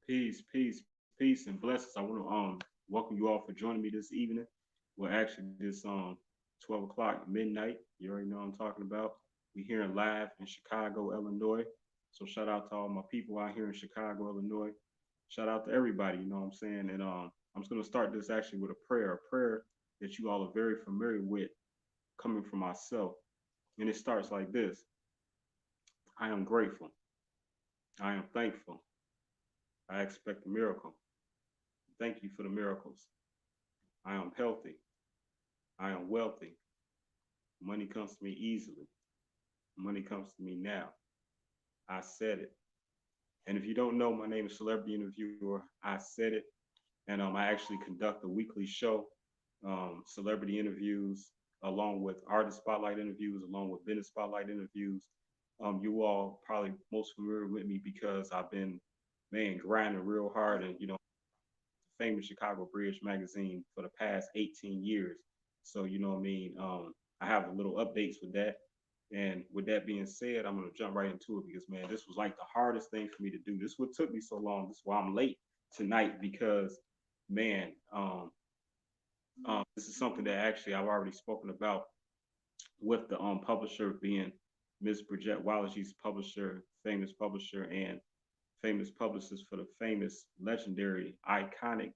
Peace, peace, peace, and blessings. I want to welcome you all for joining me this evening. Well, actually, this 12 o'clock midnight. You already know what I'm talking about. We here in live in Chicago, Illinois. So shout out to all my people out here in Chicago, Illinois. Shout out to everybody. You know what I'm saying? And I'm just gonna start this actually with a prayer that you all are very familiar with, coming from myself. And it starts like this: I am grateful. I am thankful. I expect a miracle. Thank you for the miracles. I am healthy. I am wealthy. Money comes to me easily. Money comes to me now. I said it. And if you don't know, my name is Celebrity Interviewer. I said it. And I actually conduct a weekly show, celebrity interviews, along with artist spotlight interviews, along with business spotlight interviews. You all probably most familiar with me because I've been, man, grinding real hard and, famous Chicago Bridge magazine for the past 18 years. So, you know what I mean? I have a little updates with that. And with that being said, I'm going to jump right into it because, man, this was like the hardest thing for me to do. This what took me so long. This is why I'm late tonight because, man, this is something that actually I've already spoken about with the publisher being Miss Bridget Wallace's publisher, famous publisher, and famous publicist for the famous, legendary, iconic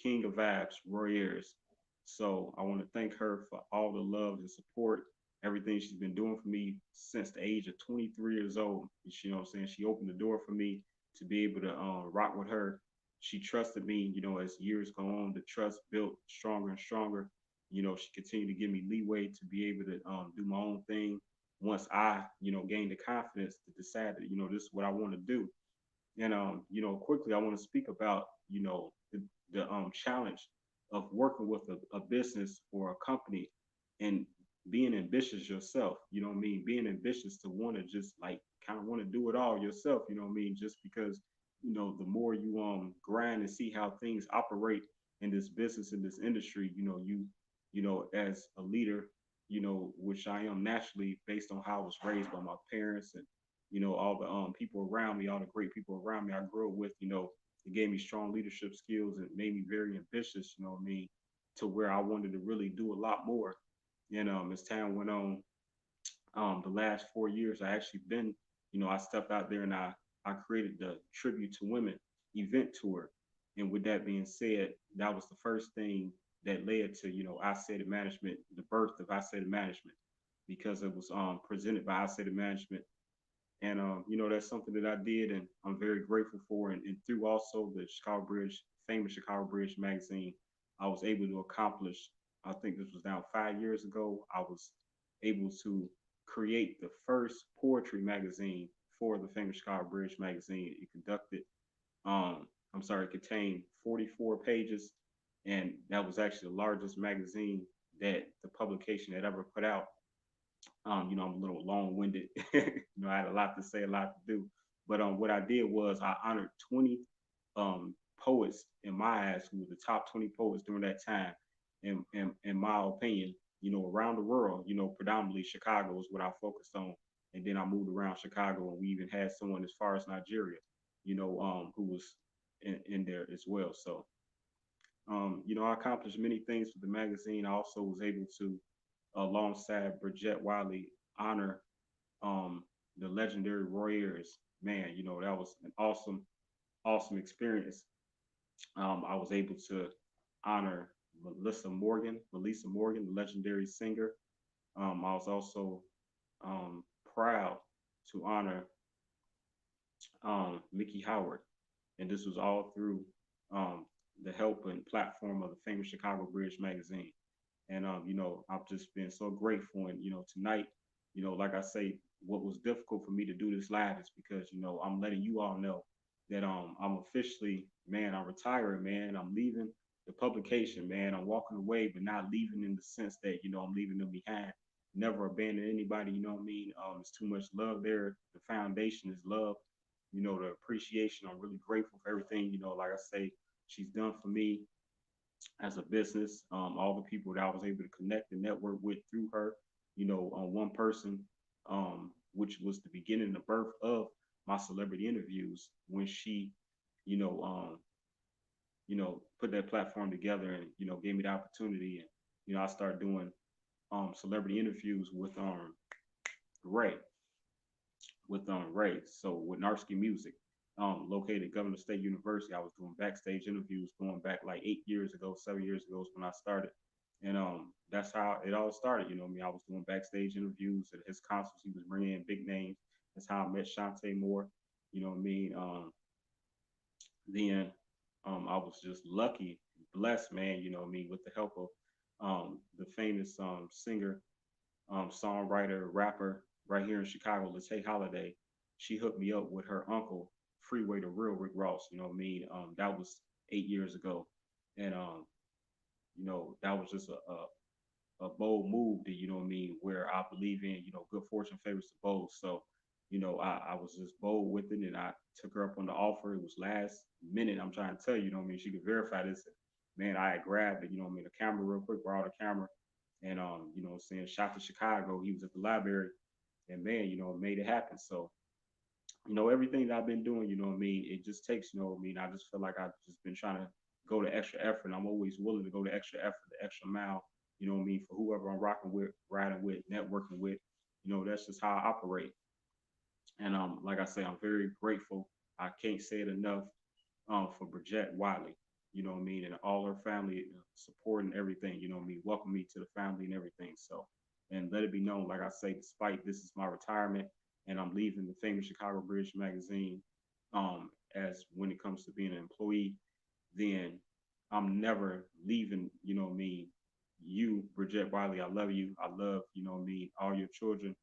King of Vibes, Roy Ayers. So I want to thank her for all the love and support, everything she's been doing for me since the age of 23 years old. You know what I'm saying? She opened the door for me to be able to rock with her. She trusted me, as years go on, the trust built stronger and stronger. She continued to give me leeway to be able to do my own thing. Once I, gained the confidence to decide that, this is what I want to do. And quickly I want to speak about, the challenge of working with a business or a company and being ambitious yourself. You know what I mean? Being ambitious to want to just like kind of want to do it all yourself. You know what I mean? Just because the more you grind and see how things operate in this business, in this industry, as a leader, which I am naturally based on how I was raised by my parents and all the people around me, all the great people around me I grew up with, it gave me strong leadership skills and made me very ambitious, you know what I mean, to where I wanted to really do a lot more. And as time went on, the last 4 years, I actually been, I stepped out there and I created the Tribute to Women event tour. And with that being said, that was the first thing that led to, Isaidit Management, the birth of Isaidit Management, because it was presented by Isaidit Management. And that's something that I did, and I'm very grateful for. And through also the Chicago Bridge, famous Chicago Bridge magazine, I was able to accomplish. I think this was now 5 years ago. I was able to create the first poetry magazine for the famous Chicago Bridge magazine. It conducted, it contained 44 pages, and that was actually the largest magazine that the publication had ever put out. I'm a little long-winded. I had a lot to say, a lot to do. But what I did was I honored 20 poets in my eyes who were the top 20 poets during that time. In my opinion, around the world, predominantly Chicago is what I focused on. And then I moved around Chicago, and we even had someone as far as Nigeria, who was in there as well. So, I accomplished many things with the magazine. I also was able to, alongside Bridget Wiley, honor the legendary Roy Ayers. Man, that was an awesome, awesome experience. I was able to honor Melissa Morgan, the legendary singer. I was also proud to honor Mickey Howard, and this was all through the help and platform of the famous Chicago Bridge magazine. And I've just been so grateful. And tonight, like I say, what was difficult for me to do this live is because I'm letting you all know that I'm officially, man, I'm retiring, man. I'm leaving the publication, man. I'm walking away, but not leaving in the sense that I'm leaving them behind. Never abandon anybody. You know what I mean? There's too much love there. The foundation is love. The appreciation. I'm really grateful for everything. Like I say, she's done for me as a business, all the people that I was able to connect and network with through her, on one person, which was the beginning, the birth of my celebrity interviews when she, you know, put that platform together and, gave me the opportunity. And, I started doing celebrity interviews Ray, Ray. So with Narsky Music, located at Governor State University, I was doing backstage interviews going back like 8 years ago, 7 years ago is when I started. And that's how it all started. I was doing backstage interviews at his concerts. He was bringing in big names. That's how I met Shantae Moore. You know what I mean? Then I was just lucky, blessed, man, with the help of the famous singer, songwriter, rapper right here in Chicago, Latae Holiday. She hooked me up with her uncle, Freeway the Real Rick Ross, you know what I mean? That was 8 years ago. And, that was just a bold move that, you know what I mean, where I believe in, good fortune favors the bold. So, I was just bold with it and I took her up on the offer. It was last minute. I'm trying to tell you, you know what I mean? She could verify this. Man, I had grabbed it, the camera real quick, borrowed the camera and, saying, shot to Chicago. He was at the library and man, made it happen. So, everything that I've been doing, you know what I mean? It just takes, you know what I mean? I just feel like I've just been trying to go the extra effort. And I'm always willing to go the extra effort, the extra mile, you know what I mean? For whoever I'm rocking with, riding with, networking with, that's just how I operate. And like I say, I'm very grateful. I can't say it enough for Bridget Wiley, you know what I mean, and all her family supporting everything, you know what I mean, welcome me to the family and everything. So, and let it be known, like I say, despite this is my retirement and I'm leaving the famous Chicago Bridge magazine, as when it comes to being an employee, then I'm never leaving, you know what I mean, you, Bridget Wiley, I love you. I love, you know what I mean, all your children,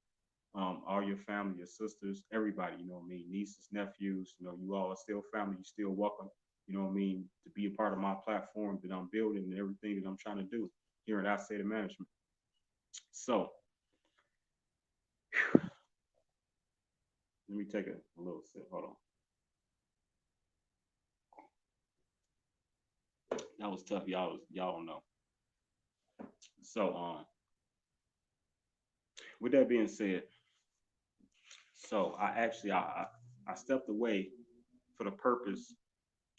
all your family, your sisters, everybody, you know what I mean, nieces, nephews, you all are still family, you still welcome, you know what I mean, to be a part of my platform that I'm building and everything that I'm trying to do here at Isaidit Management. So let me take a little sip. Hold on. That was tough, y'all don't know. So with that being said, so I stepped away for the purpose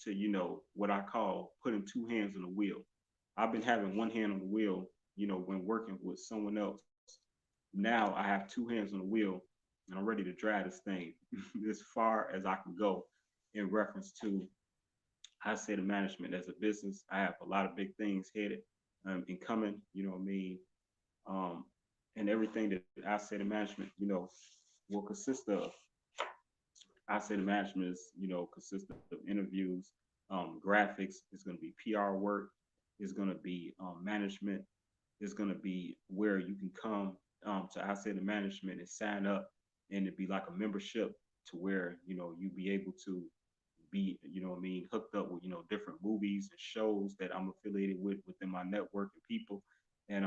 to, what I call putting two hands on the wheel. I've been having one hand on the wheel, when working with someone else. Now I have two hands on the wheel and I'm ready to drive this thing as far as I can go in reference to Isaidit Management as a business. I have a lot of big things headed and coming, you know what I mean? And everything that Isaidit Management, will consist of. Isaidit Management is, consists of interviews, graphics, it's going to be PR work, it's going to be management, it's going to be where you can come to Isaidit Management and sign up and it'd be like a membership to where, you be able to be, what I mean, hooked up with, different movies and shows that I'm affiliated with within my network and people and,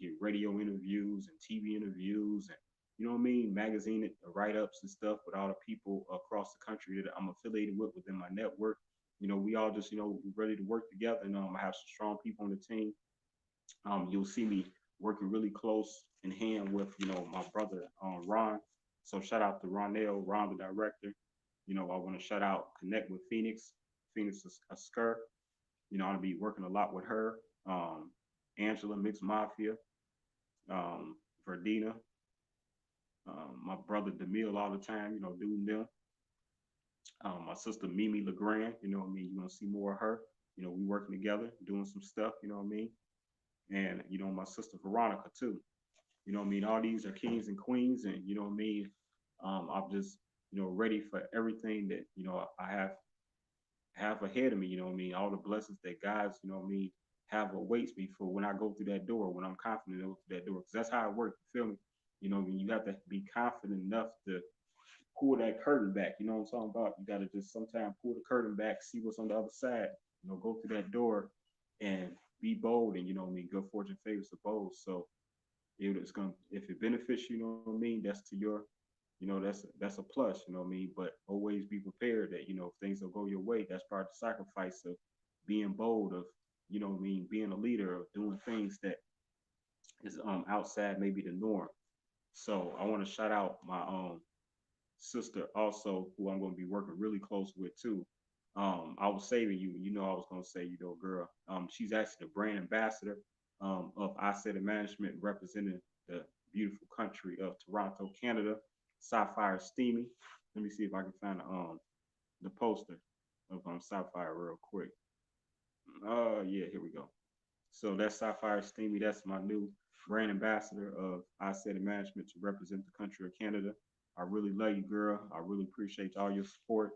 get radio interviews and TV interviews and, you know what I mean, magazine write-ups and stuff with all the people across the country that I'm affiliated with within my network. We all just, ready to work together and I have some strong people on the team. You'll see me working really close in hand with, my brother, Ron. So shout out to Ronell, Ron, the director. I want to shout out, connect with Phoenix Asker. I'll be working a lot with her. Angela, Mixed Mafia, Verdina, my brother Demille all the time, doing them. My sister Mimi LeGrand, you know what I mean? You're going to see more of her. We working together, doing some stuff, you know what I mean? And, my sister Veronica too. You know what I mean? All these are kings and queens and, you know what I mean? I'm just, ready for everything that, I have ahead of me, you know what I mean? All the blessings that God's, you know what I mean, have awaits me for when I go through that door, when I'm confident to go through that door. Because that's how it works, you feel me? You have to be confident enough to pull that curtain back. You know what I'm talking about? You got to just sometimes pull the curtain back, see what's on the other side, go through that door and be bold. And, you know what I mean? Good fortune favors the bold. So if it benefits you, you know what I mean? That's to your, that's a plus, you know what I mean? But always be prepared that, if things don't go your way, that's part of the sacrifice of being bold, of, you know what I mean, being a leader, of doing things that is outside maybe the norm. So I want to shout out my sister also, who I'm going to be working really close with too. I was saving you. You know, I was gonna say, girl. She's actually the brand ambassador of Isaidit Management, representing the beautiful country of Toronto, Canada. Sapphire Steamy. Let me see if I can find the poster of Sapphire real quick. Yeah, here we go. So that's Sapphire Steamy. That's my new brand ambassador of Isaidit Management to represent the country of Canada. I really love you, girl. I really appreciate all your support.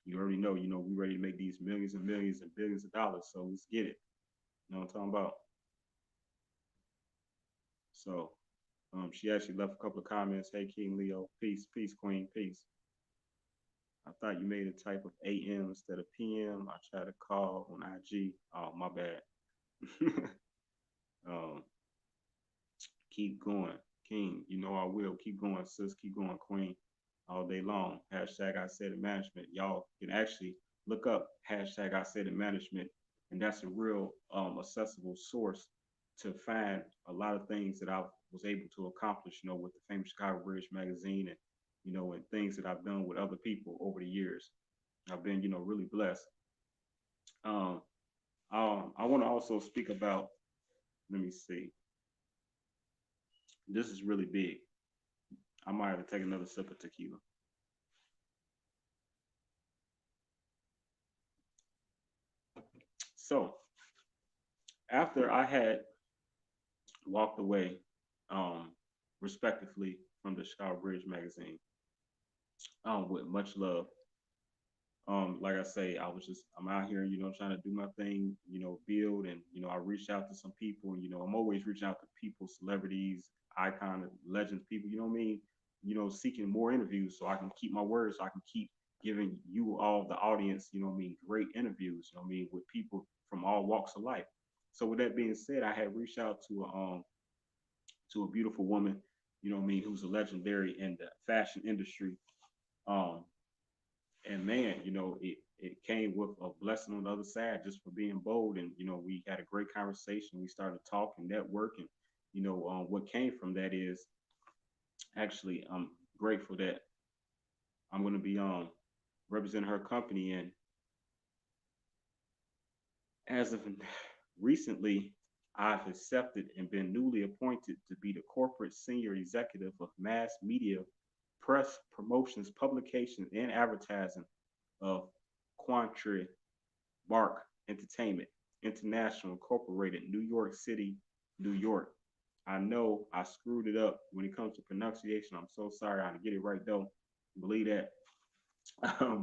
You already know, we ready to make these millions and millions and billions of dollars. So let's get it. You know what I'm talking about? So she actually left a couple of comments. Hey, King Leo, peace, peace, Queen, peace. I thought you made a type of AM instead of PM. I tried to call on IG. Oh, my bad. um, keep going, King. You know I will. Keep going, sis. Keep going, Queen. All day long. Hashtag Isaidit Management. Y'all can actually look up hashtag Isaidit Management, and that's a real accessible source to find a lot of things that I was able to accomplish, with the famous Chicago Bridge magazine, and and things that I've done with other people over the years. I've been, really blessed. Um, I want to also speak about. Let me see. This is really big. I might have to take another sip of tequila. So after I had walked away, um, respectively, from the Chicago Bridge magazine, with much love. Like I say, I'm out here, trying to do my thing, build, and I reached out to some people, and I'm always reaching out to people, celebrities, icon, legends, people, you know what I mean, seeking more interviews so I can keep my word, so I can keep giving you all the audience, you know what I mean, great interviews, you know what I mean, with people from all walks of life. So with that being said, I had reached out to a beautiful woman, you know what I mean, who's a legendary in the fashion industry. Um, and man, it came with a blessing on the other side just for being bold. And we had a great conversation. We started talking, networking. What came from that is actually I'm grateful that I'm going to be representing her company. And as of recently, I've accepted and been newly appointed to be the corporate senior executive of mass media, press, promotions, publications, and advertising of Quantry Bark Entertainment International Incorporated, New York City, New York. I know I screwed it up when it comes to pronunciation. I'm so sorry. I get it right though. Believe that.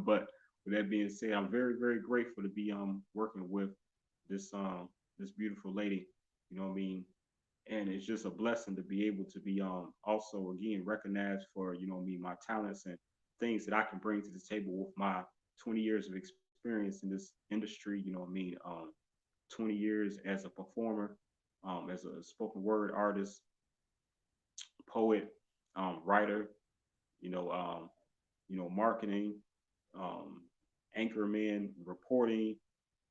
But with that being said, I'm very, very grateful to be working with this beautiful lady. You know what I mean? And it's just a blessing to be able to be also again recognized for my talents and things that I can bring to the table with my 20 years of experience in this industry. 20 years as a performer, as a spoken word artist, poet, writer, you know, um, marketing, um, anchorman, reporting,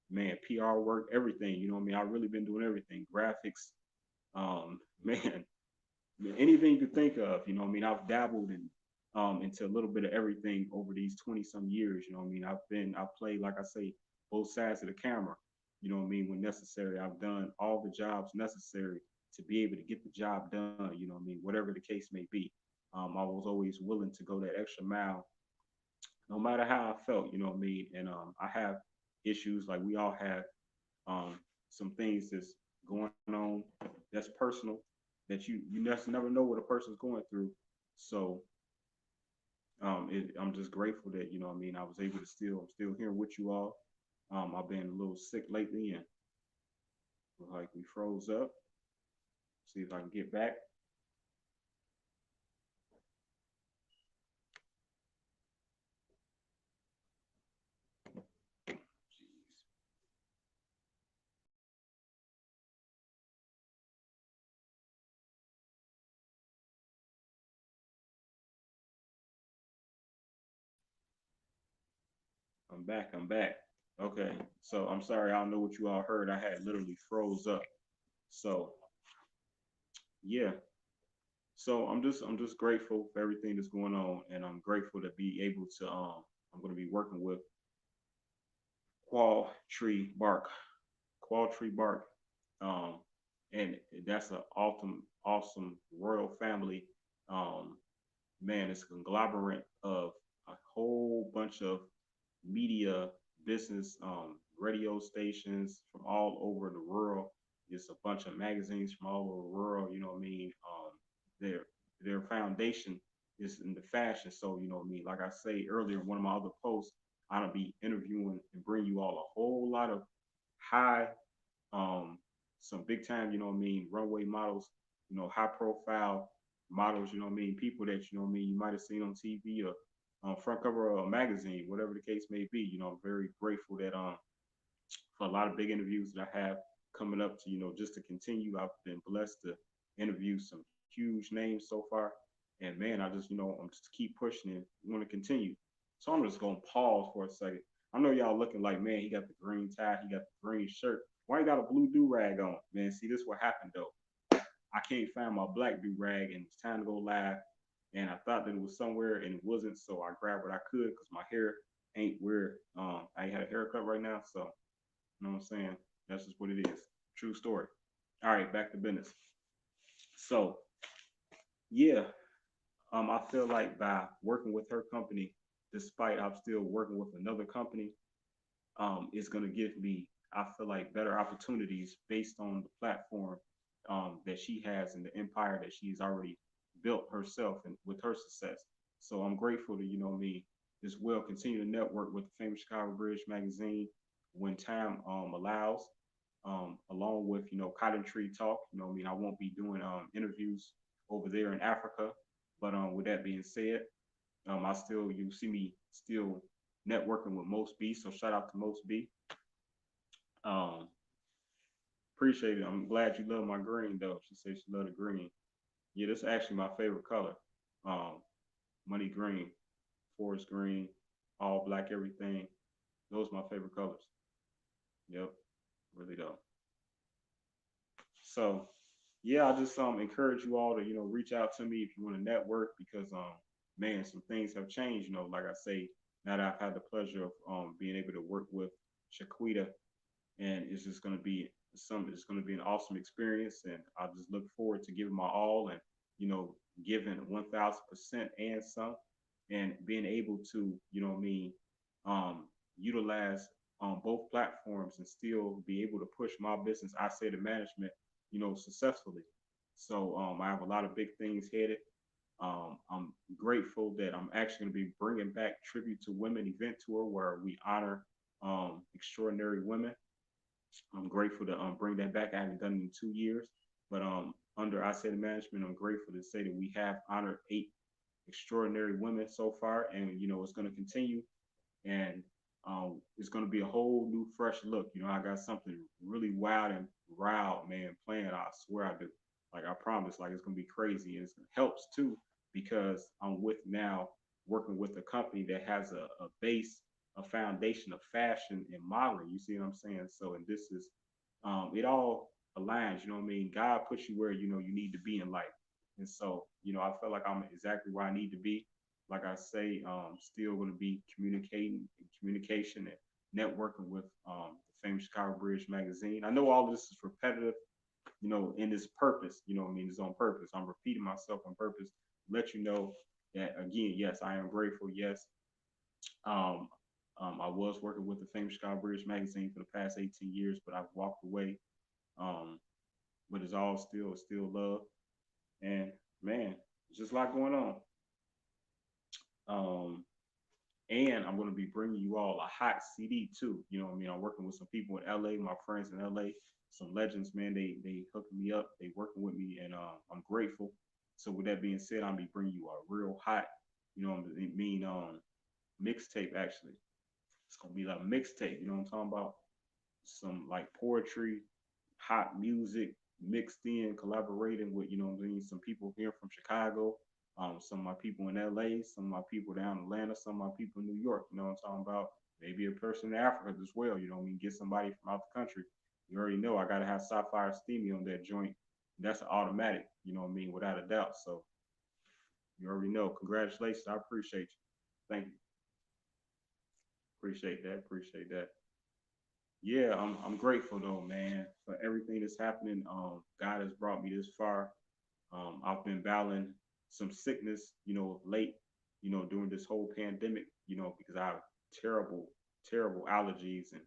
man, PR work, everything. You know what I mean? I've really been doing everything, graphics, man, anything you could think of. You know what I mean? I've dabbled in into a little bit of everything over these 20 some years. You know what I mean? I've played, like I say, both sides of the camera. You know what I mean? When necessary, I've done all the jobs necessary to be able to get the job done. You know what I mean? Whatever the case may be. I was always willing to go that extra mile, no matter how I felt. You know what I mean? And I have issues like we all have. Some things that's going on that's personal that you just never know what a person's going through. So I'm just grateful that I mean I was able to I'm still here with you all. I've been a little sick lately and like we froze up. See if I can get back. I'm back. I'm back. Okay. So I'm sorry. I don't know what you all heard. I had literally froze up. So yeah. So I'm just grateful for everything that's going on, and I'm grateful to be able to I'm going to be working with Qual Tree Bark. Qual Tree Bark. Um, and that's an awesome royal family. Um, man, it's a conglomerate of a whole bunch of media, business, radio stations from all over the world. It's a bunch of magazines from all over the world. You know what I mean? Their their foundation is in the fashion. So you know what I mean. Like I say earlier, in one of my other posts, I'm gonna be interviewing and bring you all a whole lot of high, um, some big time, you know what I mean, runway models, high profile models, you know what I mean, people that, you know what I mean, you might have seen on TV or on front cover of a magazine, whatever the case may be. I'm very grateful that for a lot of big interviews that I have coming up to, just to continue. I've been blessed to interview some huge names so far. And man, I just, I'm just keep pushing and want to continue. So I'm just gonna pause for a second. I know y'all looking like, man, he got the green tie, he got the green shirt. Why you got a blue do rag on? Man, see, this what happened though. I can't find my black do rag, and it's time to go live. And I thought that it was somewhere, and it wasn't. So I grabbed what I could because my hair ain't where I ain't had a haircut right now. So you know what I'm saying? That's just what it is. True story. All right, back to business. So yeah, I feel like by working with her company, despite I'm still working with another company, it's gonna give me, I feel like, better opportunities based on the platform that she has and the empire that she's already built herself and with her success. So I'm grateful to, me, as well continue to network with the famous Chicago Bridge magazine when time allows, along with, Cotton Tree Talk. I won't be doing interviews over there in Africa, but with that being said, I still, you see me still networking with Most B. So shout out to Most B. Um, Appreciate it. I'm glad you love my green though. She said she loved the green. Yeah, that's actually my favorite color. Um, Money green, forest green, all black, everything. Those are my favorite colors. Yep, really though. So yeah, I just encourage you all to, reach out to me if you want to network because man, some things have changed, like I say, now that I've had the pleasure of being able to work with Shaquita, and it's just gonna be it's gonna be an awesome experience, and I just look forward to giving my all and giving 1,000% and some, and being able to utilize on both platforms and still be able to push my business. I say the management, successfully. So I have a lot of big things headed. I'm grateful that I'm actually going to be bringing back Tribute to Women event tour where we honor extraordinary women. I'm grateful to bring that back. I haven't done it in 2 years, but under I Say the Management, I'm grateful to say that we have honored 8 extraordinary women so far, and it's going to continue, and it's going to be a whole new, fresh look. I got something really wild and wild, man, planned. I swear I do. Like I promise, like it's going to be crazy, and it helps too because I'm with now working with a company that has a base, a foundation of fashion and modeling. You see what I'm saying? So, and this is it all aligns. You know what I mean? God puts you where you need to be in life, and so I feel like I'm exactly where I need to be. Like I say, still going to be communication and networking with the famous Chicago Bridge magazine. I know all this is repetitive, in its purpose. You know what I mean? It's on purpose. I'm repeating myself on purpose. Let you know that again. Yes, I am grateful. Yes, um, I was working with the famous Chicago Bridge magazine for the past 18 years, but I've walked away. Um, but it's all still love. And man, it's just a lot going on. Um, and I'm going to be bringing you all a hot CD too. You know what I mean? I'm working with some people in LA, my friends in LA, some legends, man. They hooking me up, they working with me, and I'm grateful. So with that being said, I'll be bringing you a real hot, mixtape actually. It's gonna be like a mixtape. You know what I'm talking about? Some like poetry, hot music mixed in, collaborating with some people here from Chicago, some of my people in LA, some of my people down in Atlanta, some of my people in New York. You know what I'm talking about? Maybe a person in Africa as well. Get somebody from out the country. You already know I gotta have Sapphire Steamy on that joint. That's an automatic. You know what I mean? Without a doubt. So you already know. Congratulations. I appreciate you. Thank you. Appreciate that. Appreciate that. Yeah, I'm grateful though, man, for everything that's happening. God has brought me this far. I've been battling some sickness, of late, during this whole pandemic, because I have terrible, terrible allergies, and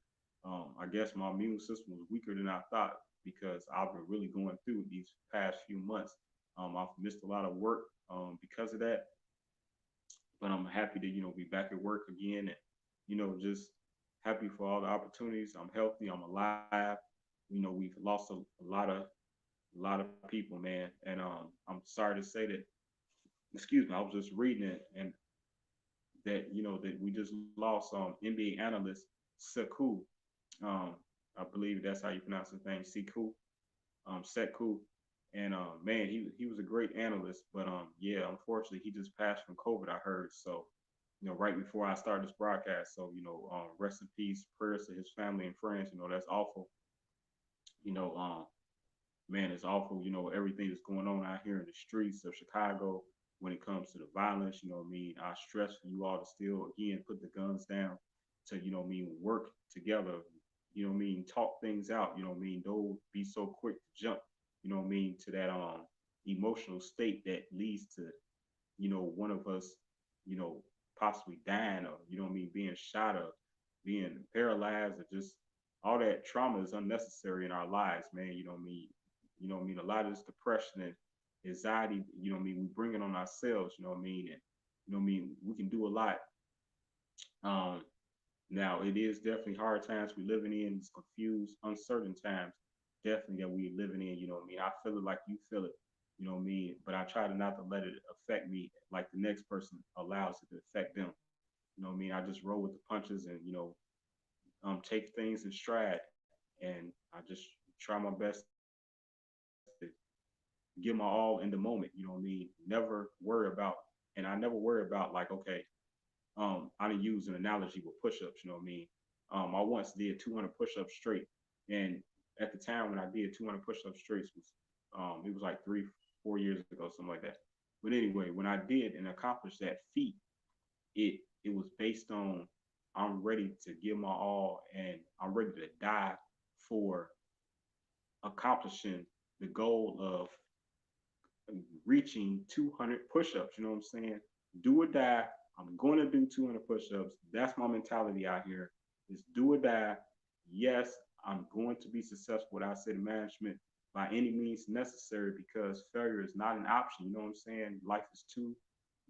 I guess my immune system was weaker than I thought because I've been really going through these past few months. I've missed a lot of work because of that, but I'm happy to be back at work again, and just happy for all the opportunities. I'm healthy. I'm alive. We've lost a lot of people, man, and I'm sorry to say that. Excuse me. I was just reading it, and that we just lost NBA analyst Sekou. Um, I believe that's how you pronounce his name, Sekou. Sekou. And man, he was a great analyst, but yeah, unfortunately, he just passed from COVID. I heard so. Right before I started this broadcast. So, rest in peace, prayers to his family and friends. That's awful. You know, um, man, it's awful. Everything that's going on out here in the streets of Chicago when it comes to the violence. What I mean? I stress for you all to still, again, put the guns down to, what I mean, work together. What I mean? Talk things out. What I mean? Don't be so quick to jump, what I mean, to that emotional state that leads to, one of us, you know, possibly dying or, what I mean, being shot or being paralyzed or just all that trauma is unnecessary in our lives, man. What I mean? What I mean? A lot of this depression and anxiety, what I mean, we bring it on ourselves, what I mean? And what I mean, we can do a lot. Um, Now it is definitely hard times we living in, it's confused, uncertain times, definitely that we living in, what I mean? I feel it like you feel it, what I mean? But I try to not to let it affect me like the next person allows it to affect them. What I mean? I just roll with the punches and, take things in stride, and I just try my best to give my all in the moment, what I mean? Never worry about, and I never worry about like, okay, I didn't use an analogy with push-ups, you know what I mean? I once did 200 push-ups straight, and at the time when I did 200 push-ups straight was, it was like 3, 4 years ago, something like that. But anyway, when I did and accomplished that feat, it was based on I'm ready to give my all and I'm ready to die for accomplishing the goal of reaching 200 push-ups. You know what I'm saying? Do or die. I'm going to do 200 push-ups. That's my mentality out here. Is do or die. Yes, I'm going to be successful with asset management by any means necessary because failure is not an option. You know what I'm saying? Life is too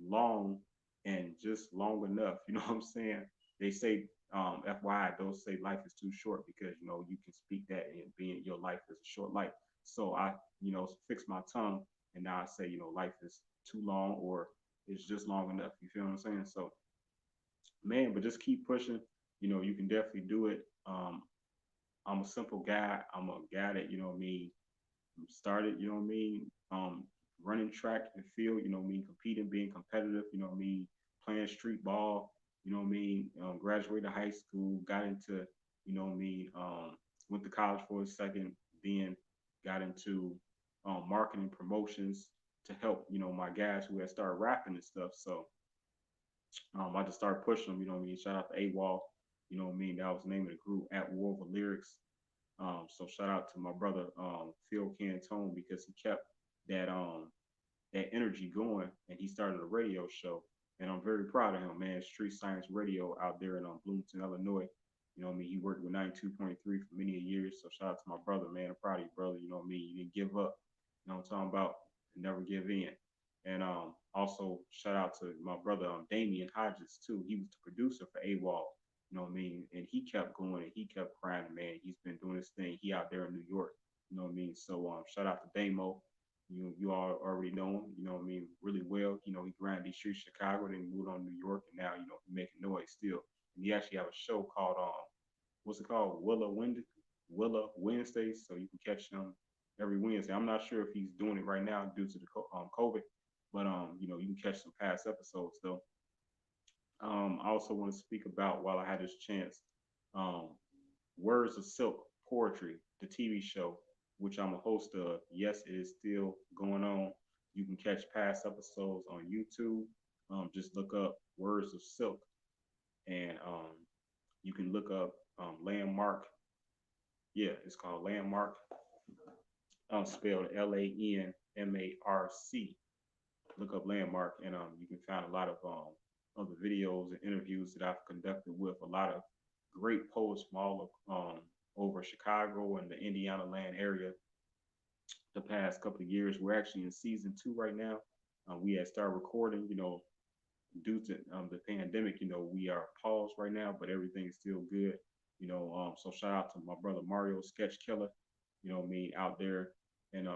long and just long enough. You know what I'm saying? They say, FYI, those say life is too short because you can speak that and being your life is a short life. So I, fix my tongue and now I say, life is too long or it's just long enough. You feel what I'm saying? So, man, but just keep pushing. You can definitely do it. I'm a simple guy. I'm a guy that, what I mean, started, what I mean, running track and field, what I mean, competing, being competitive, what I mean, playing street ball, what I mean, graduated high school, got into, what I mean, went to college for a second, then got into marketing promotions to help, my guys who had started rapping and stuff. So I just started pushing them, what I mean, shout out to AWOL, what I mean, that was the name of the group at War of Lyrics. So shout out to my brother Phil Cantone because he kept that that energy going and he started a radio show. And I'm very proud of him, man. Street Science Radio out there in Bloomington, Illinois. You know what I mean? He worked with 92.3 for many years. So shout out to my brother, man. I'm proud of you, brother. You know what I mean? You didn't give up. You know what I'm talking about? Never give in. And also shout out to my brother Damian Hodges too. He was the producer for AWOL. You know what I mean? And he kept going and he kept crying, man. He's been doing this thing. He out there in New York. You know what I mean? So shout out to Damo. You all already know him, you know what I mean, really well. He grinded these streets of Chicago, then he moved on to New York, and now, he making noise still. And he actually have a show called what's it called? Willa Wednesdays. So you can catch him every Wednesday. I'm not sure if he's doing it right now due to the COVID, but you can catch some past episodes though. I also want to speak about while I had this chance, um, Words of Silk Poetry, the TV show, which I'm a host of. Yes, it is still going on. You can catch past episodes on YouTube. Just look up Words of Silk, and you can look up Landmark. Yeah, it's called Landmark. Spelled Lanmarc. Look up Landmark, and you can find a lot of the videos and interviews that I've conducted with a lot of great poets from all of over Chicago and the Indiana land area the past couple of years. We're actually in season 2 right now. We had started recording, due to the pandemic. We are paused right now, but everything's still good. So shout out to my brother Mario Sketch Killer, me out there in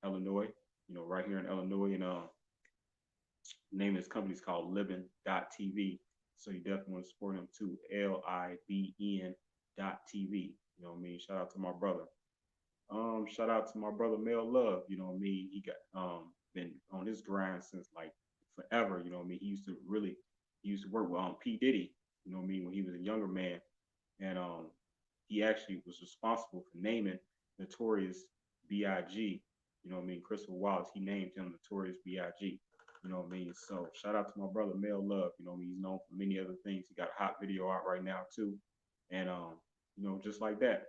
Illinois, right here in Illinois, and name of this company is called Living.tv. So you definitely want to support him too. LIBN.tv. Shout out to my brother. Shout out to my brother Mel Love. He got been on his grind since like forever. He used to work with P. Diddy, when he was a younger man. And he actually was responsible for naming Notorious B.I.G. Christopher Wallace, he named him Notorious B.I.G. So shout out to my brother Mel Love. He's known for many other things. He got a hot video out right now too. And just like that.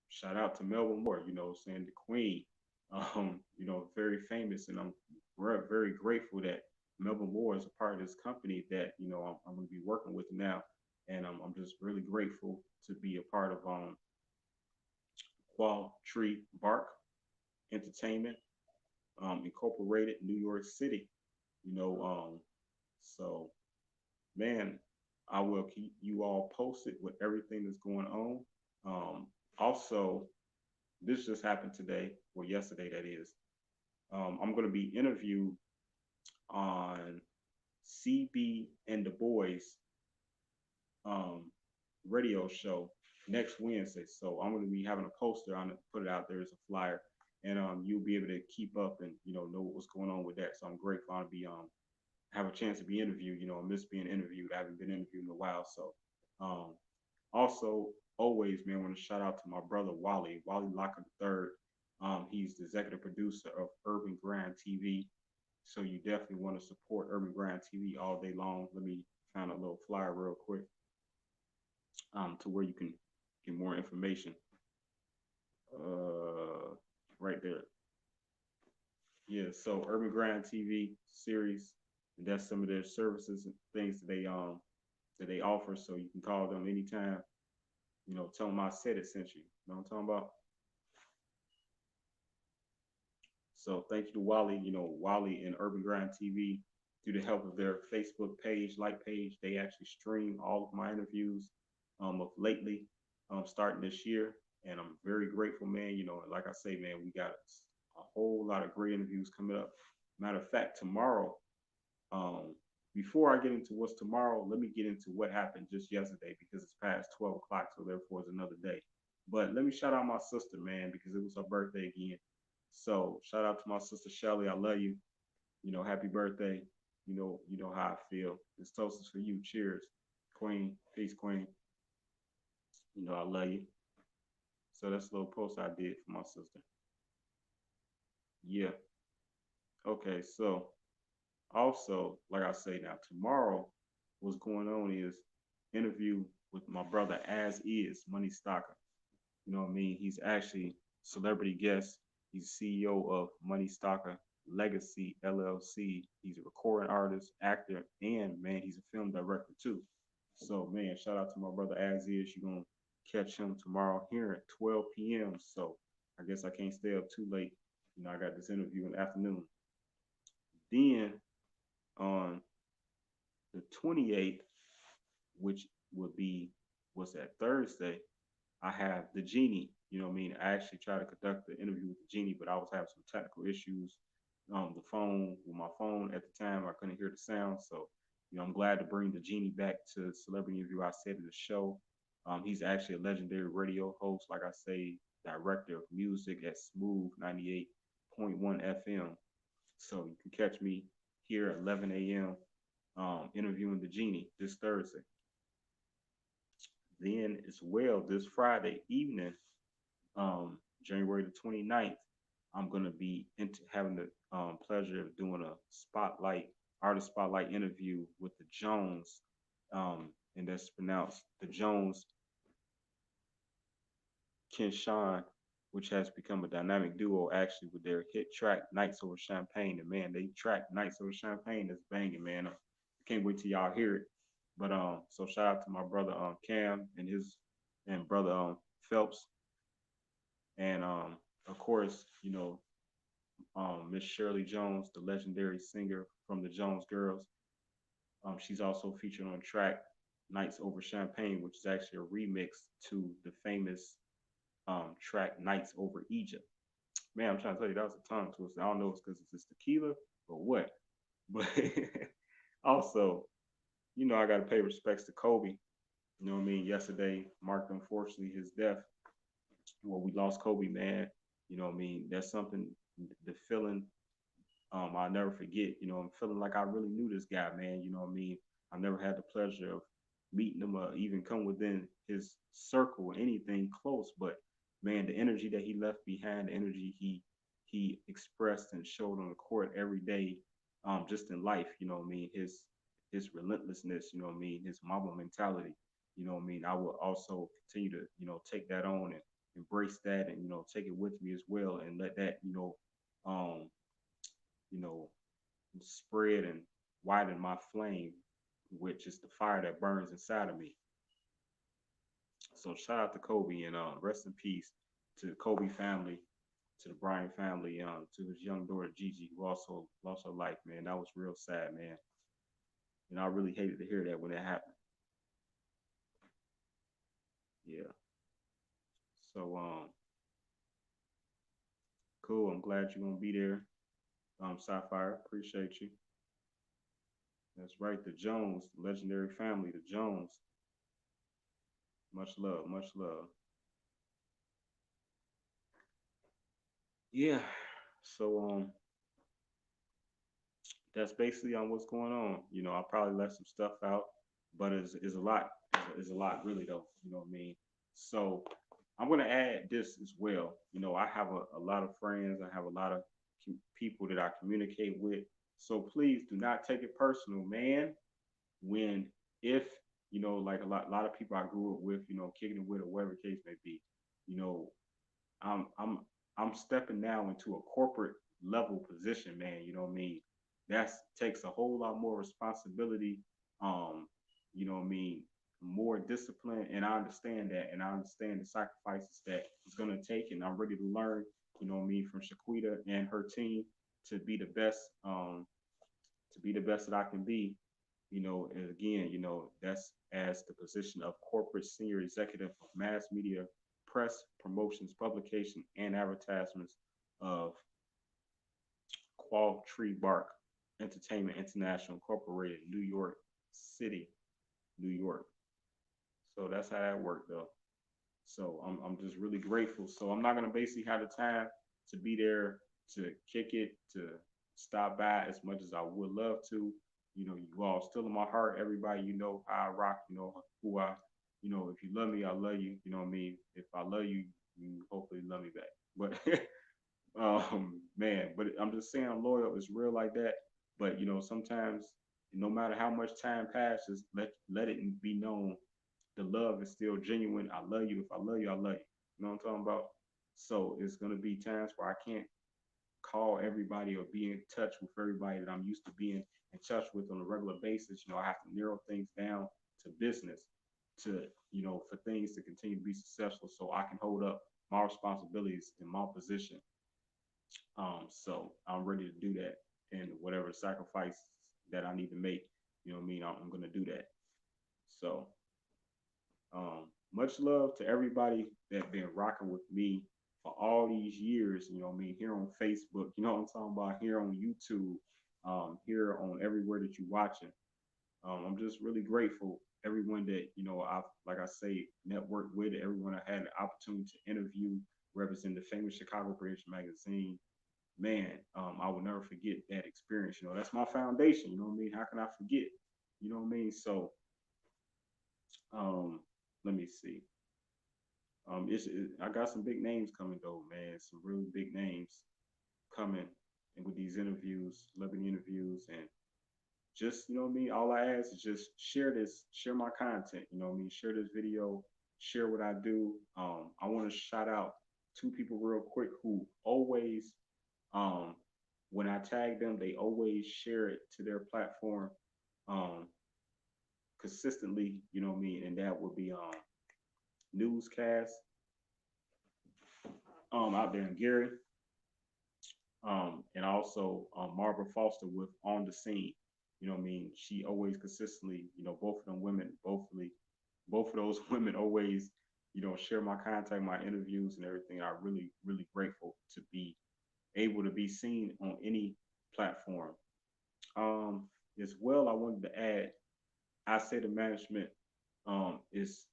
Shout out to Melba Moore, saying the Queen. Very famous, and I'm very grateful that Melba Moore is a part of this company that I'm going to be working with now, and I'm just really grateful to be a part of Qual Tree Bark Entertainment Incorporated, New York City. So man, I will keep you all posted with everything that's going on. Also, this just happened today, or yesterday, that is. I'm going to be interviewed on CB and the Boys radio show next Wednesday. So I'm going to be having a poster on it, put it out there as a flyer, and you'll be able to keep up and know what's going on with that. So I'm grateful to be have a chance to be interviewed. I miss being interviewed. I haven't been interviewed in a while. So also always, man, I want to shout out to my brother Wally Locker III. He's the executive producer of Urban Grind TV. So you definitely want to support Urban Grind TV all day long. Let me find a little flyer real quick to where you can get more information. Right there. Yeah, so Urban Grind TV series, and that's some of their services and things that they offer. So you can call them anytime. Tell them I said it sent you. You know what I'm talking about? So thank you to Wally, Wally and Urban Grind TV, through the help of their Facebook page, page. They actually stream all of my interviews of lately, starting this year. And I'm very grateful, man. Like I say, man, we got a whole lot of great interviews coming up. Matter of fact, tomorrow, before I get into what's tomorrow, let me get into what happened just yesterday, because it's past 12 o'clock, so therefore it's another day. But let me shout out my sister, man, because it was her birthday again. So shout out to my sister Shelly. I love you. Happy birthday. You know how I feel. This toast is for you. Cheers. Queen. Peace, Queen. I love you. So that's a little post I did for my sister. Yeah. Okay, so also, like I say now, tomorrow, what's going on is interview with my brother As Is Money Stocker. He's actually celebrity guest. He's CEO of Money Stocker Legacy LLC. He's a recording artist, actor, and man, he's a film director too. So man, shout out to my brother As Is. You're gonna catch him tomorrow here at 12 p.m. So I guess I can't stay up too late. I got this interview in the afternoon. Then on the 28th, which would be, what's that, Thursday, I have the Genie. I actually tried to conduct the interview with the Genie, but I was having some technical issues. With my phone at the time, I couldn't hear the sound. So, I'm glad to bring the Genie back to Celebrity Interview. I said in the show, he's actually a legendary radio host, like I say, director of music at Smooth 98.1 FM. So you can catch me here at 11 a.m. Interviewing the Genie this Thursday. Then as well, this Friday evening, January the 29th, I'm going to be having the pleasure of doing a artist spotlight interview with the Jones, and that's pronounced the Jones Ken Sean, which has become a dynamic duo actually with their hit track Nights Over Champagne. And man, they track Nights Over Champagne is banging, man. I can't wait till y'all hear it. But so shout out to my brother Cam and his and brother Phelps, and of course, Miss Shirley Jones, the legendary singer from the Jones Girls. She's also featured on track Nights Over Champagne, which is actually a remix to the famous track Nights Over Egypt. Man, I'm trying to tell you, that was a tongue twister. I don't know if it's because it's just tequila or what. But also, I got to pay respects to Kobe. You know what I mean? Yesterday marked, unfortunately, his death. Well, we lost Kobe, man. You know what I mean? That's something, the feeling I'll never forget. I'm feeling like I really knew this guy, man. You know what I mean? I've never had the pleasure of meeting him or even come within his circle or anything close. But man, the energy that he left behind, the energy he expressed and showed on the court every day, just in life, you know what I mean? His relentlessness, you know what I mean, his Mamba mentality, you know what I mean. I will also continue to, take that on and embrace that and, take it with me as well and let that, um, you know, spread and widen my flame, which is the fire that burns inside of me. So shout out to Kobe and rest in peace to the Kobe family, to the Bryant family, to his young daughter Gigi, who also lost her life, man. That was real sad, man. I really hated to hear that when it happened. Yeah. So cool. I'm glad you're gonna be there. Sapphire, appreciate you. That's right, the Jones, the legendary family, the Jones. Much love, much love. Yeah. So that's basically on what's going on. I probably left some stuff out, but it's a lot. It's a lot really though. You know what I mean? So I'm gonna add this as well. I have a lot of friends. I have a lot of people that I communicate with. So please do not take it personal, man. When if like a lot of people I grew up with, kicking it with or whatever the case may be, you know, I'm I'm I'm stepping now into a corporate level position, man. You know what I mean? That takes a whole lot more responsibility. Um, what I mean, more discipline, and I understand that, and I understand the sacrifices that it's gonna take, and I'm ready to learn. You know what I mean, from Shaquita and her team to be the best, that I can be. And again, that's as the position of corporate senior executive of mass media, press, promotions, publication, and advertisements of Qual Tree Bark Entertainment International Incorporated, New York City, New York. So that's how that worked, though. So I'm just really grateful. So I'm not gonna basically have the time to be there to kick it, to stop by as much as I would love to. You all still in my heart. Everybody, how I rock. Who I. If you love me, I love you. You know what I mean. If I love you, you hopefully love me back. But man, but I'm just saying I'm loyal. It's real like that. But sometimes no matter how much time passes, let it be known the love is still genuine. I love you. If I love you, I love you. You know what I'm talking about? So it's gonna be times where I can't call everybody or be in touch with everybody that I'm used to being in touch with on a regular basis. I have to narrow things down to business, to for things to continue to be successful, so I can hold up my responsibilities in my position. So I'm ready to do that, and whatever sacrifice that I need to make, what I mean, I'm gonna do that. So much love to everybody that been rocking with me for all these years, what I mean, here on Facebook, you know what I'm talking about, here on YouTube, here on everywhere that you're watching. I'm just really grateful. Everyone that, I've, like I say, networked with, everyone I had the opportunity to interview, represent the famous Chicago Bridge magazine. Man, I will never forget that experience. That's my foundation. You know what I mean? How can I forget? You know what I mean? So, let me see. I got some big names coming though, man. Some really big names coming, and with these interviews, celebrity interviews, and just what I mean. All I ask is just share my content. You know what I mean? Share this video. share what I do. I want to shout out two people real quick who always, um, when I tag them, they always share it to their platform um, consistently. You know what I mean? And that would be newscast out there in Gary, and also Barbara Foster with On the Scene. You know what I mean? She always consistently, both of them women, both of those women always, share my contact, my interviews and everything. I'm really, really grateful to be able to be seen on any platform. As well, I wanted to add, I say the management is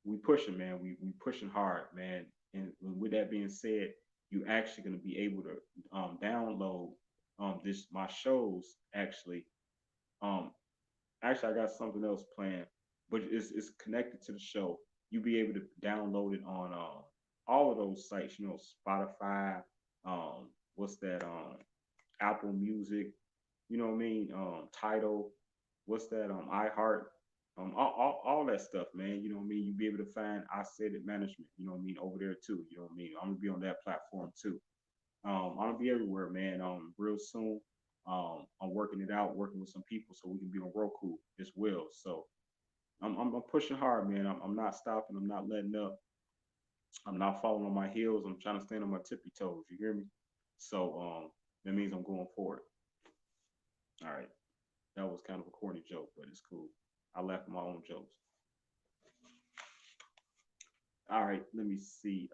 we pushing, man. We pushing hard, man. And with that being said, you actually going to be able to download this my shows actually. Um, Actually, I got something else planned, but it's connected to the show. You'll be able to download it on all of those sites. Spotify. What's that? Apple Music. You know what I mean? Title. What's that? iHeart. All that stuff, man. You know what I mean? You'll be able to find I Said It Management. You know what I mean? Over there too. You know what I mean? I'm gonna be on that platform too. I'm gonna be everywhere, man. Real soon. I'm working it out, working with some people so we can be on Roku as well. So I'm pushing hard, man. I'm not stopping. I'm not letting up. I'm not falling on my heels. I'm trying to stand on my tippy toes. You hear me? So that means I'm going forward. All right. That was kind of a corny joke, but it's cool. I laugh at my own jokes. All right. Let me see.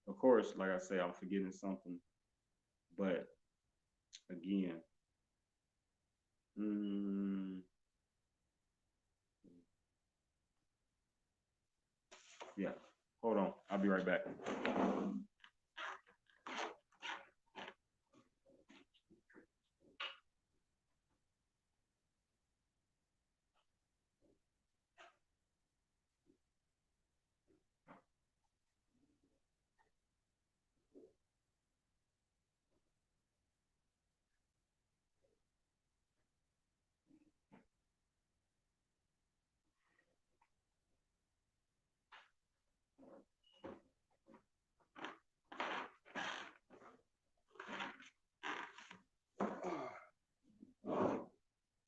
Of course, like I say, I'm forgetting something, but again, mm, yeah. Hold on. I'll be right back.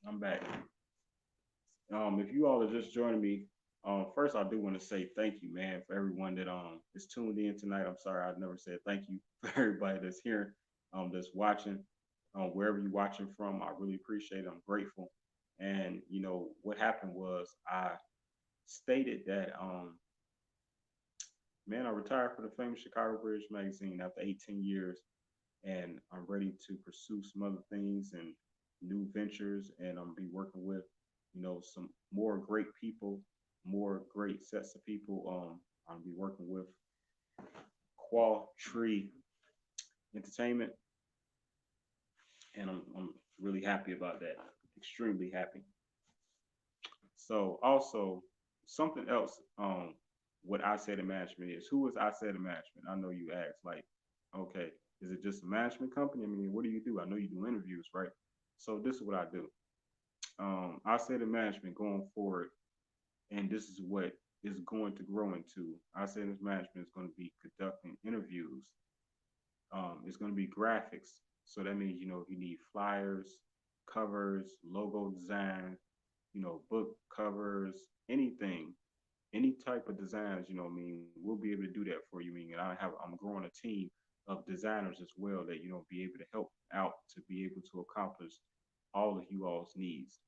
I'm back. If you all are just joining me, first I do want to say thank you, man, for everyone that is tuned in tonight. I'm sorry I never said thank you for everybody that's here, that's watching, wherever you're watching from. I really appreciate it. I'm grateful. And what happened was I stated that man, I retired from the famous Chicago Bridge magazine after 18 years, and I'm ready to pursue some other things and new ventures, and I'm be working with, some more great people, more great sets of people. I'll be working with Qual Tree Entertainment, and I'm really happy about that. Extremely happy. So also something else, what I said in management is who is I said in management? I know you asked, like, okay, is it just a management company? I mean, what do you do? I know you do interviews, right? So this is what I do. I said in management going forward, and this is what is going to grow into. I said in management is going to be conducting interviews. It's going to be graphics. So that means, you need flyers, covers, logo design, book covers, anything, any type of designs, what I mean, we'll be able to do that for you. I mean, and I'm growing a team of designers as well that, be able to help out to be able to accomplish all of you all's needs.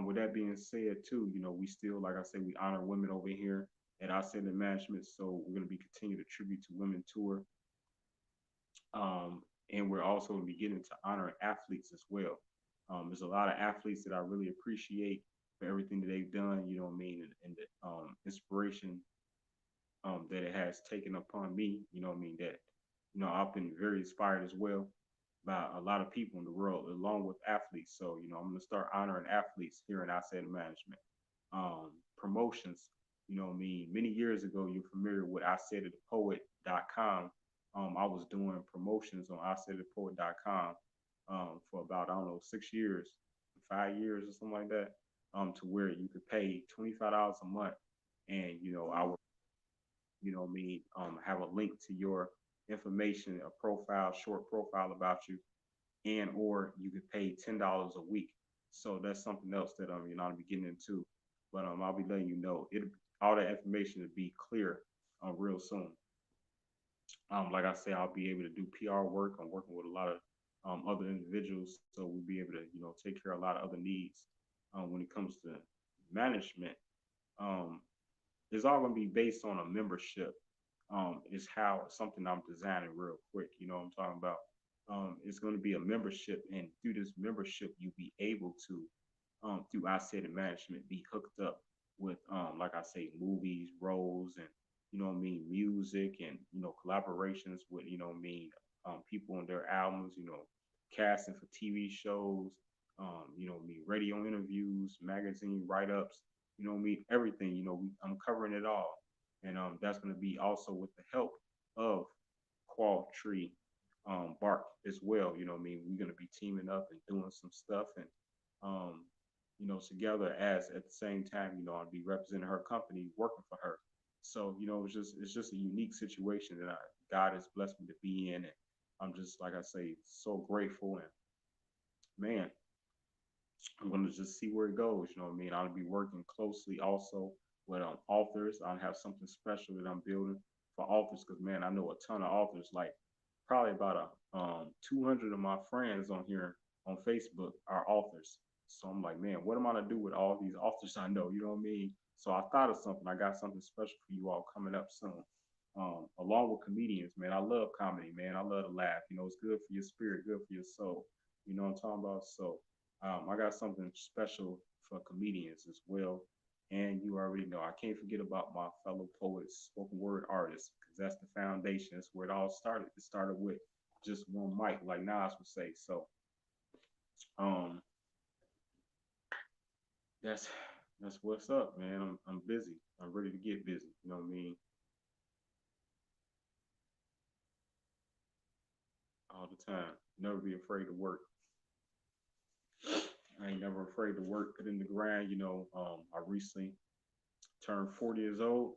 With that being said, too, we still, like I said, we honor women over here at our center management. So we're going to be continuing to tribute to women tour. And we're also going to be getting to honor athletes as well. There's a lot of athletes that I really appreciate for everything that they've done, what I mean, and the inspiration that it has taken upon me, what I mean, that, I've been very inspired as well by a lot of people in the world, along with athletes. So, I'm going to start honoring athletes here in Asset Management. Promotions, what I mean, many years ago, you're familiar with isaiditthepoet.com. I was doing promotions on isaiditthepoet.com for about, I don't know, 6 years, 5 years or something like that. to where you could pay $25 a month, and I would, have a link to your information, a profile, short profile about you, and or you could pay $10 a week. So that's something else that I'll be getting into. But I'll be letting you know it, all that information will be clear real soon. Like I say, I'll be able to do PR work. I'm working with a lot of other individuals, so we'll be able to take care of a lot of other needs when it comes to management. Um, it's all going to be based on a membership. Is how something I'm designing real quick. You know what I'm talking about. It's going to be a membership, and through this membership, you'll be able to, through Isaidit Management, be hooked up with, like I say, movies, roles, and music, and collaborations with people on their albums, casting for TV shows, radio interviews, magazine write ups, everything. I'm covering it all, and that's going to be also with the help of Qual Tree Bark as well. We're going to be teaming up and doing some stuff, and um, together as at the same time, I'll be representing her company, working for her. So it's just a unique situation that God has blessed me to be in, and I'm just, like I say, so grateful. And man, I'm gonna just see where it goes. I'll be working closely also with authors. I'll have something special that I'm building for authors, because man, I know a ton of authors. Like probably about 200 of my friends on here on Facebook are authors. So I'm like, man, what am I gonna do with all these authors I know? You know what I mean? So I thought of something. I got something special for you all coming up soon. Along with comedians, man, I love comedy, man. I love to laugh. It's good for your spirit, good for your soul. You know what I'm talking about? So I got something special for comedians as well. And you already know, I can't forget about my fellow poets, spoken word artists, because that's the foundation. That's where it all started. It started with just one mic, like Nas would say. So um, that's that's what's up, man. I'm busy. I'm ready to get busy. You know what I mean? All the time. Never be afraid to work. I ain't never afraid to work, put in the grind. I recently turned 40 years old,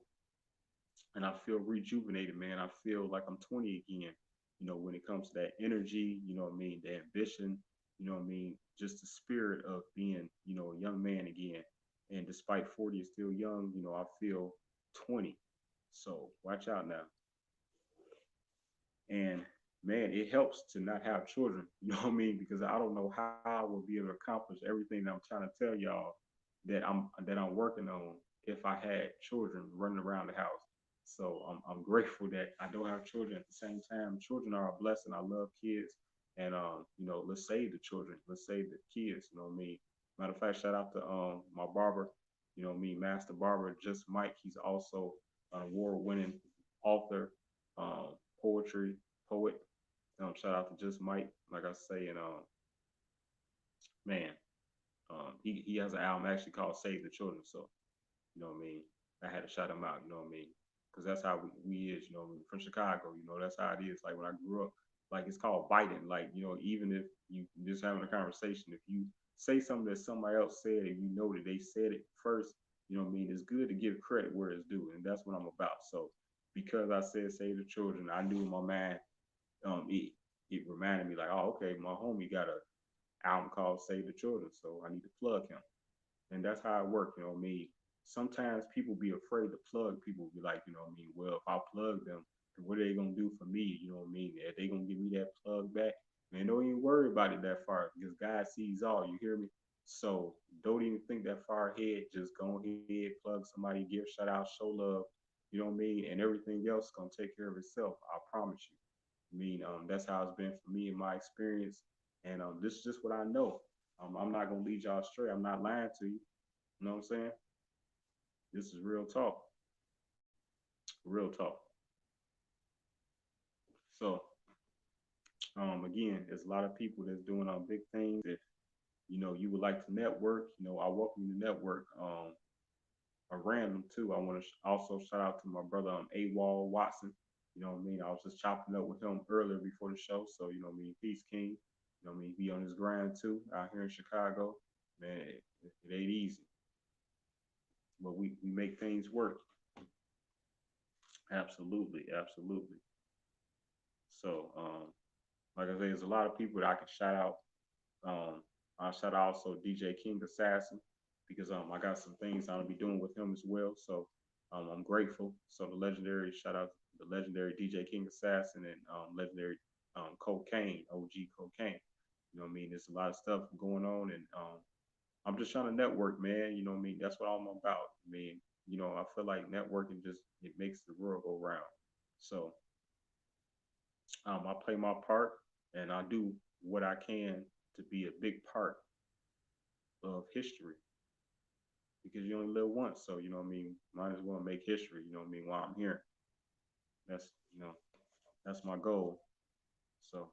and I feel rejuvenated, man. I feel like I'm 20 again. When it comes to that energy, what I mean, the ambition, what I mean, just the spirit of being, a young man again. And despite 40 is still young, I feel 20. So watch out now. And man, it helps to not have children, you know what I mean? Because I don't know how I will be able to accomplish everything that I'm trying to tell y'all that I'm working on if I had children running around the house. So I'm grateful that I don't have children. At the same time, children are a blessing. I love kids, and let's save the children. Let's save the kids. You know what I mean? Matter of fact, shout out to my barber. Master Barber, Just Mike. He's also an award-winning author, poetry poet. Shout out to Just Mike, like I say, and man, he has an album actually called Save the Children. So what I mean, I had to shout him out. You know what I mean? Because that's how we is. From Chicago. That's how it is. Like when I grew up, like it's called biting. Like even if you just having a conversation, if you say something that somebody else said and you know that they said it first, what I mean, it's good to give credit where it's due, and that's what I'm about. So because I said save the children, I knew in my mind, it reminded me like, oh, okay, my homie got a album called Save the Children, so I need to plug him. And that's how it works. I mean, sometimes people be afraid to plug people. Be like, I mean, well, if I plug them, what are they gonna do for me? You know what I mean? Are they gonna give me that plug back? Man, don't even worry about it that far, because God sees all. You hear me? So don't even think that far ahead. Just go ahead, plug somebody, give shout out, show love. You know what I mean? And everything else gonna take care of itself. I promise you. I mean, that's how it's been for me in my experience, and this is just what I know. I'm not gonna lead y'all astray. I'm not lying to you. You know what I'm saying? This is real talk. Real talk. So, again, there's a lot of people that's doing big things. If you would like to network, I welcome you to network. A random too. I want to also shout out to my brother AWOL Watson. You know what I mean? I was just chopping up with him earlier before the show. So, Peace King. He be on his grind too out here in Chicago. man, it ain't easy, but we make things work. Absolutely, absolutely. So, like I say, there's a lot of people that I can shout out. I'll shout out also DJ King Assassin because I got some things I'll be doing with him as well. So I'm grateful. So the legendary shout out to the legendary DJ King Assassin and legendary Cocaine, OG Cocaine. You know what I mean? There's a lot of stuff going on, and I'm just trying to network, man. You know what I mean? That's what I'm about. I mean, I feel like networking just it makes the world go round. So I play my part, and I do what I can to be a big part of history because you only live once. So, you know what I mean? Might as well make history, you know what I mean, while I'm here. That's, that's my goal. So,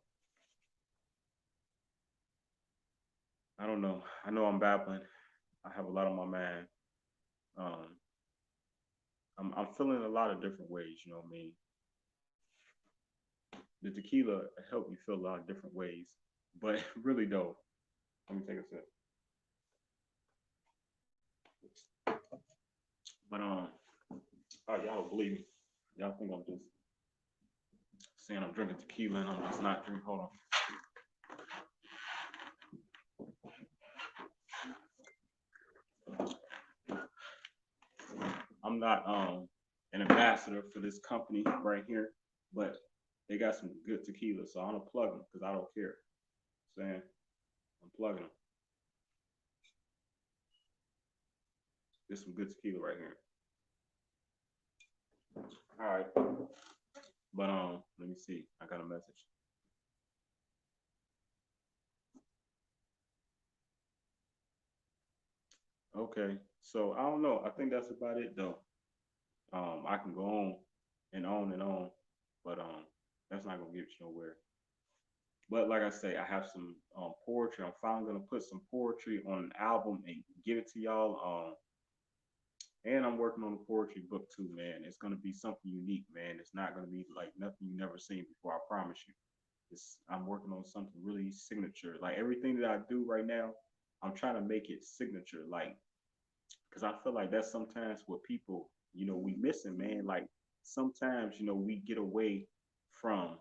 I don't know. I know I'm babbling. I have a lot on my mind. Um, I'm feeling a lot of different ways, you know what I mean? The tequila helped me feel a lot of different ways, but really though, let me take a sip. But, oh, y'all don't believe me. Y'all think I'm just saying I'm drinking tequila and I'm just not drinking. Hold on. I'm not an ambassador for this company right here, but they got some good tequila, so I'm gonna plug them because I don't care. Saying I'm plugging them. There's some good tequila right here. All right, but let me see. I got a message. Okay, so I don't know. I think that's about it though. I can go on and on, but that's not gonna get you nowhere. But like I say, I have some poetry. I'm finally gonna put some poetry on an album and give it to y'all. And I'm working on a poetry book too, man. It's gonna be something unique, man. It's not gonna be like nothing you never seen before. I promise you. I'm working on something really signature. Like everything that I do right now, I'm trying to make it signature. Like, cause I feel like that's sometimes what people, we missing, man. Like sometimes, we get away from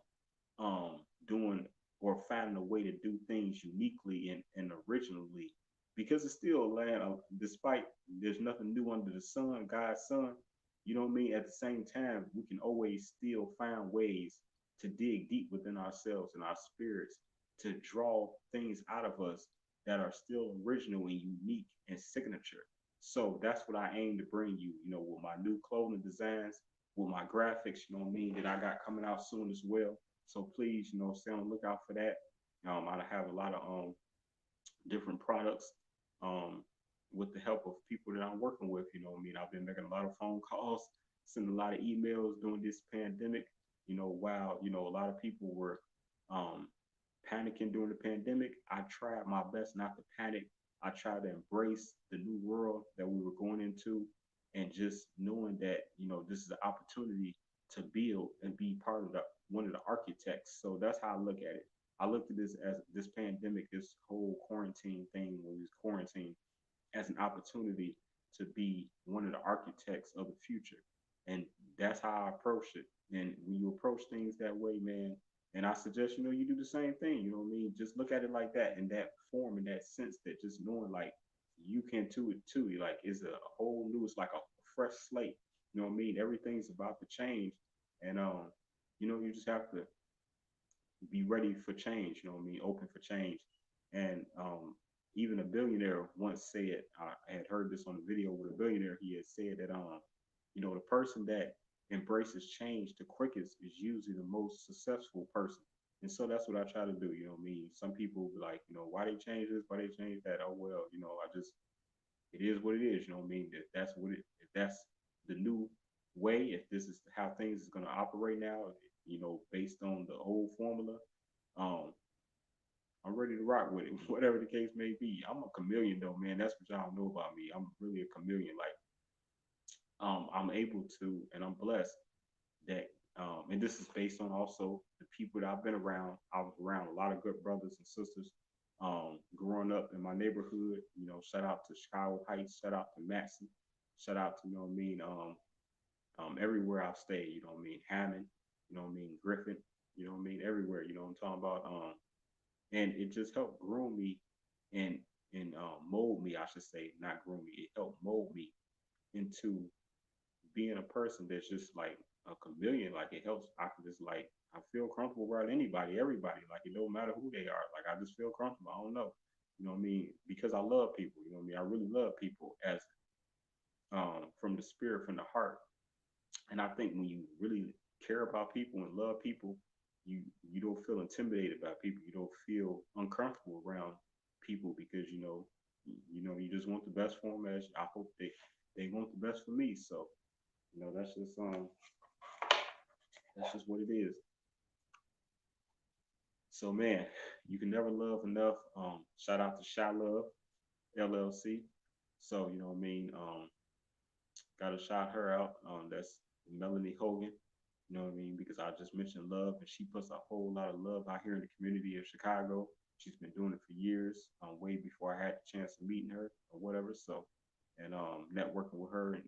doing or finding a way to do things uniquely and originally because it's still land despite there's nothing new under the sun, God's son, you know what I mean? At the same time, we can always still find ways to dig deep within ourselves and our spirits to draw things out of us that are still original and unique and signature. So that's what I aim to bring you, with my new clothing designs, with my graphics, you know what I mean, that I got coming out soon as well. So please, stay on the lookout for that. I have a lot of different products um, with the help of people that I'm working with. You know what I mean? I've been making a lot of phone calls, sending a lot of emails during this pandemic. While, a lot of people were um, panicking during the pandemic, I tried my best not to panic. I tried to embrace the new world that we were going into and just knowing that, this is an opportunity to build and be part of one of the architects. So that's how I look at it. I looked at this as this pandemic, this whole quarantine thing when we was quarantined as an opportunity to be one of the architects of the future. And that's how I approached it. And when you approach things that way, man, and I suggest, you do the same thing, you know what I mean? Just look at it like that, in that form, in that sense, that just knowing like you can do it too. Like it's a whole new, it's like a fresh slate. You know what I mean? Everything's about to change. And you just have to be ready for change, you know what I mean? Open for change. And even a billionaire once said, I had heard this on a video with a billionaire, he had said that the person that embraces change the quickest is usually the most successful person. And so that's what I try to do, you know what I mean? Some people will be like, why they change this, why they change that? Oh well, it is what it is, you know what I mean? If that's the new way, if this is how things is gonna operate now, based on the old formula, um, I'm ready to rock with it, whatever the case may be. I'm a chameleon though, man. That's what y'all know about me. I'm really a chameleon. Like, I'm able to, and I'm blessed that, and this is based on also the people that I've been around. I was around a lot of good brothers and sisters, growing up in my neighborhood, shout out to Chicago Heights, shout out to Matson, shout out to, everywhere I've stayed, Hammond, Griffin, everywhere, I'm talking about. And it just helped groom me and mold me, I should say, not groom me. It helped mold me into being a person that's just like a chameleon. Like it helps. I can just like I feel comfortable around anybody, everybody. Like it don't matter who they are. Like I just feel comfortable. I don't know. Because I love people. I really love people as from the spirit, from the heart. And I think when you really care about people and love people, you don't feel intimidated by people. You don't feel uncomfortable around people because you just want the best for them. As I hope they want the best for me. So that's just what it is. So man, you can never love enough. Shout out to Shy Love LLC. So gotta shout her out. That's Melanie Hogan. Because I just mentioned love, and she puts a whole lot of love out here in the community of Chicago. She's been doing it for years, way before I had the chance of meeting her or whatever. So, and networking with her, and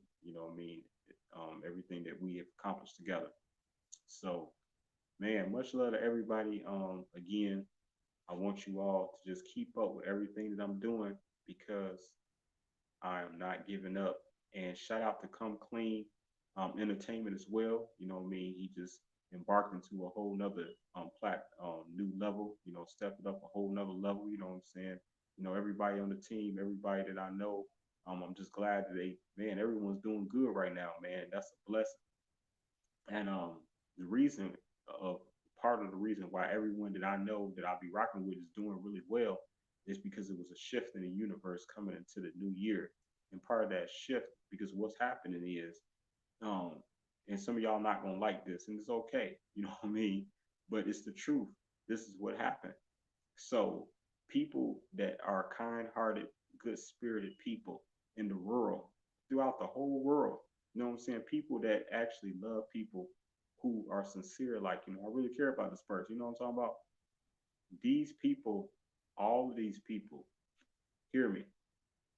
everything that we have accomplished together. So, man, much love to everybody. Again, I want you all to just keep up with everything that I'm doing because I am not giving up. And shout out to Come Clean Entertainment as well. He just embarked into a whole nother new level. Stepped it up a whole nother level. You know what I'm saying? Everybody on the team, everybody that I know, I'm just glad that everyone's doing good right now, man. That's a blessing. And the reason of part of the reason why everyone that I know that I'll be rocking with is doing really well is because it was a shift in the universe coming into the new year. And part of that shift, because what's happening is, um, and some of y'all not gonna like this, and it's okay, you know what I mean? But it's the truth. This is what happened. So people that are kind-hearted, good-spirited people in the world, throughout the whole world, you know what I'm saying? People that actually love people who are sincere, like, I really care about this person. You know what I'm talking about? These people, all of these people, hear me,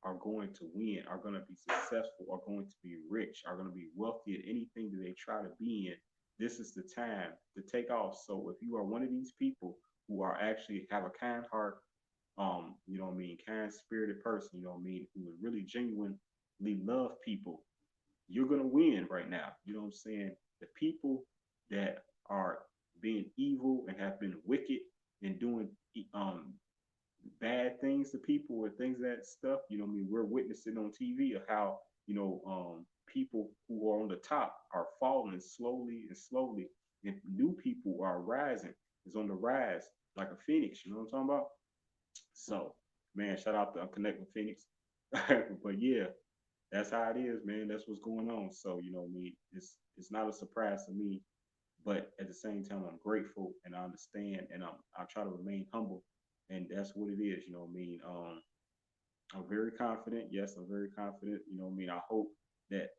are going to win, are going to be successful, are going to be rich, are going to be wealthy at anything that they try to be in. This is the time to take off. So if you are one of these people who are actually have a kind heart, kind spirited person, who would really genuinely love people, you're gonna win right now. You know what I'm saying? The people that are being evil and have been wicked and doing bad things to people or things of that stuff, we're witnessing on TV of how, people who are on the top are falling slowly and slowly, and new people are rising, is on the rise like a phoenix, you know what I'm talking about? So, man, shout out to Connect with Phoenix. But yeah, that's how it is, man. That's what's going on. So, it's not a surprise to me, but at the same time, I'm grateful and I understand, and I try to remain humble, and that's what it is. You know what I mean? I'm very confident. Yes, I'm very confident. You know what I mean? I hope that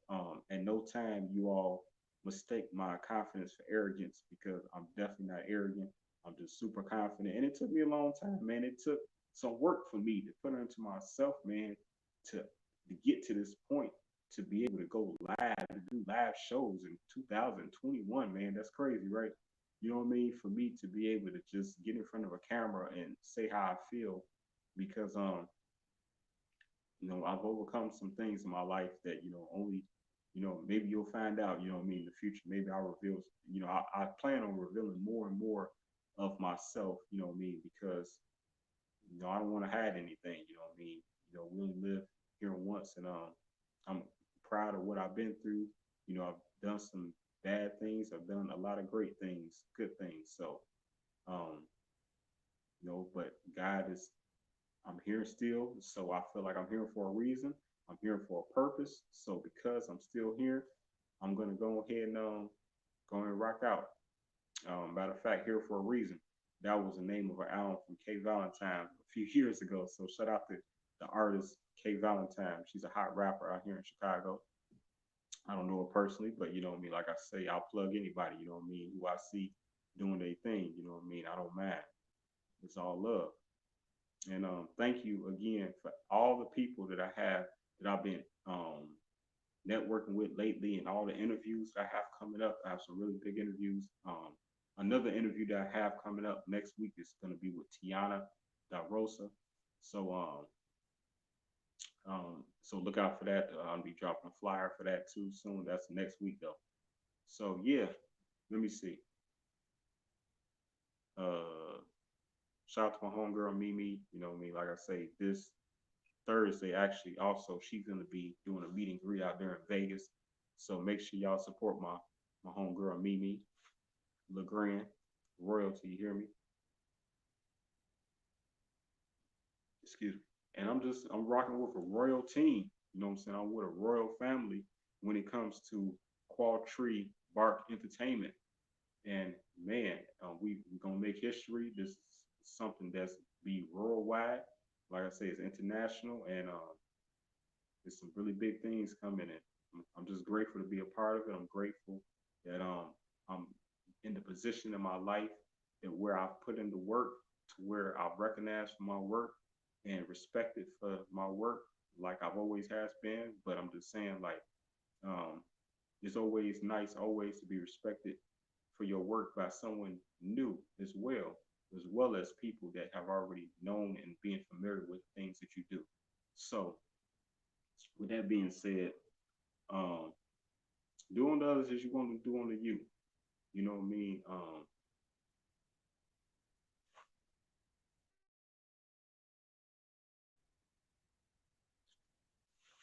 at no time you all mistake my confidence for arrogance, because I'm definitely not arrogant. I'm just super confident, and it took me a long time, man. It took some work for me to put into myself, man, to get to this point, to be able to go live and do live shows in 2021, man. That's crazy, right? You know what I mean? For me to be able to just get in front of a camera and say how I feel, because I've overcome some things in my life that, only, maybe you'll find out, you know what I mean, in the future. Maybe I'll reveal, I plan on revealing more and more of myself, you know what I mean, because, I don't want to hide anything, you know what I mean. We only live here once, and I'm proud of what I've been through. I've done some bad things. I've done a lot of great things, good things. So, um, but God is, I'm here still. So I feel like I'm here for a reason. I'm here for a purpose. So because I'm still here, I'm gonna go ahead and go and rock out. Matter of fact, here for a reason. That was the name of an album from Kay Valentine a few years ago. So shout out to the artist Kay Valentine. She's a hot rapper out here in Chicago. I don't know her personally, but you know what I mean. Like I say, I'll plug anybody. You know what I mean. Who I see doing their thing. You know what I mean. I don't mind. It's all love. And thank you again for all the people that I have that I've been networking with lately, and all the interviews I have coming up. I have some really big interviews. Another interview that I have coming up next week is going to be with Tiana Da Rosa. So so look out for that. I'll be dropping a flyer for that too soon. That's next week though. So yeah, let me see. Uh, Shout out to my homegirl Mimi. You know me, like I say, this Thursday actually also she's gonna be doing a meet and greet out there in Vegas. So make sure y'all support my homegirl Mimi LeGrand, royalty. You hear me? Excuse me. And I'm rocking with a royal team. You know what I'm saying? I'm with a royal family when it comes to Qualtree Bark Entertainment. And man, we gonna make history. This is something that's be worldwide. Like I say, it's international, and there's some really big things coming. And I'm just grateful to be a part of it. I'm grateful that I'm in the position in my life that where I've put in the work to where I've recognized for my work and respected for my work, like I've always has been. But I'm just saying, like, um, it's always nice, always to be respected for your work by someone new as well as people that have already known and being familiar with things that you do. So, with that being said, um, do unto others as you want to do unto you. You know what I mean?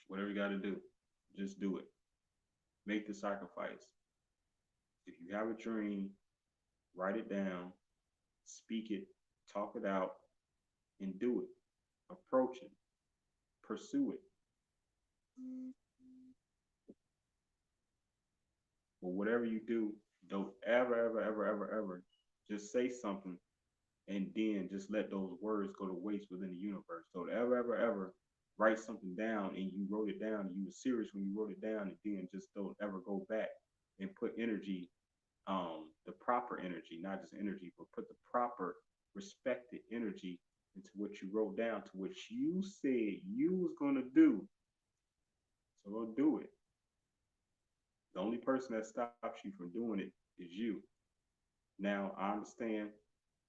Whatever you got to do, just do it. Make the sacrifice. If you have a dream, write it down, speak it, talk it out, and do it. Approach it, pursue it. But whatever you do, don't ever just say something and then just let those words go to waste within the universe. Don't ever write something down and you wrote it down and you were serious when you wrote it down, and then just don't ever go back and put energy, the proper energy, not just energy, but put the proper respected energy into what you wrote down, to what you said you was gonna do. So go do it. The only person that stops you from doing it is you. Now I understand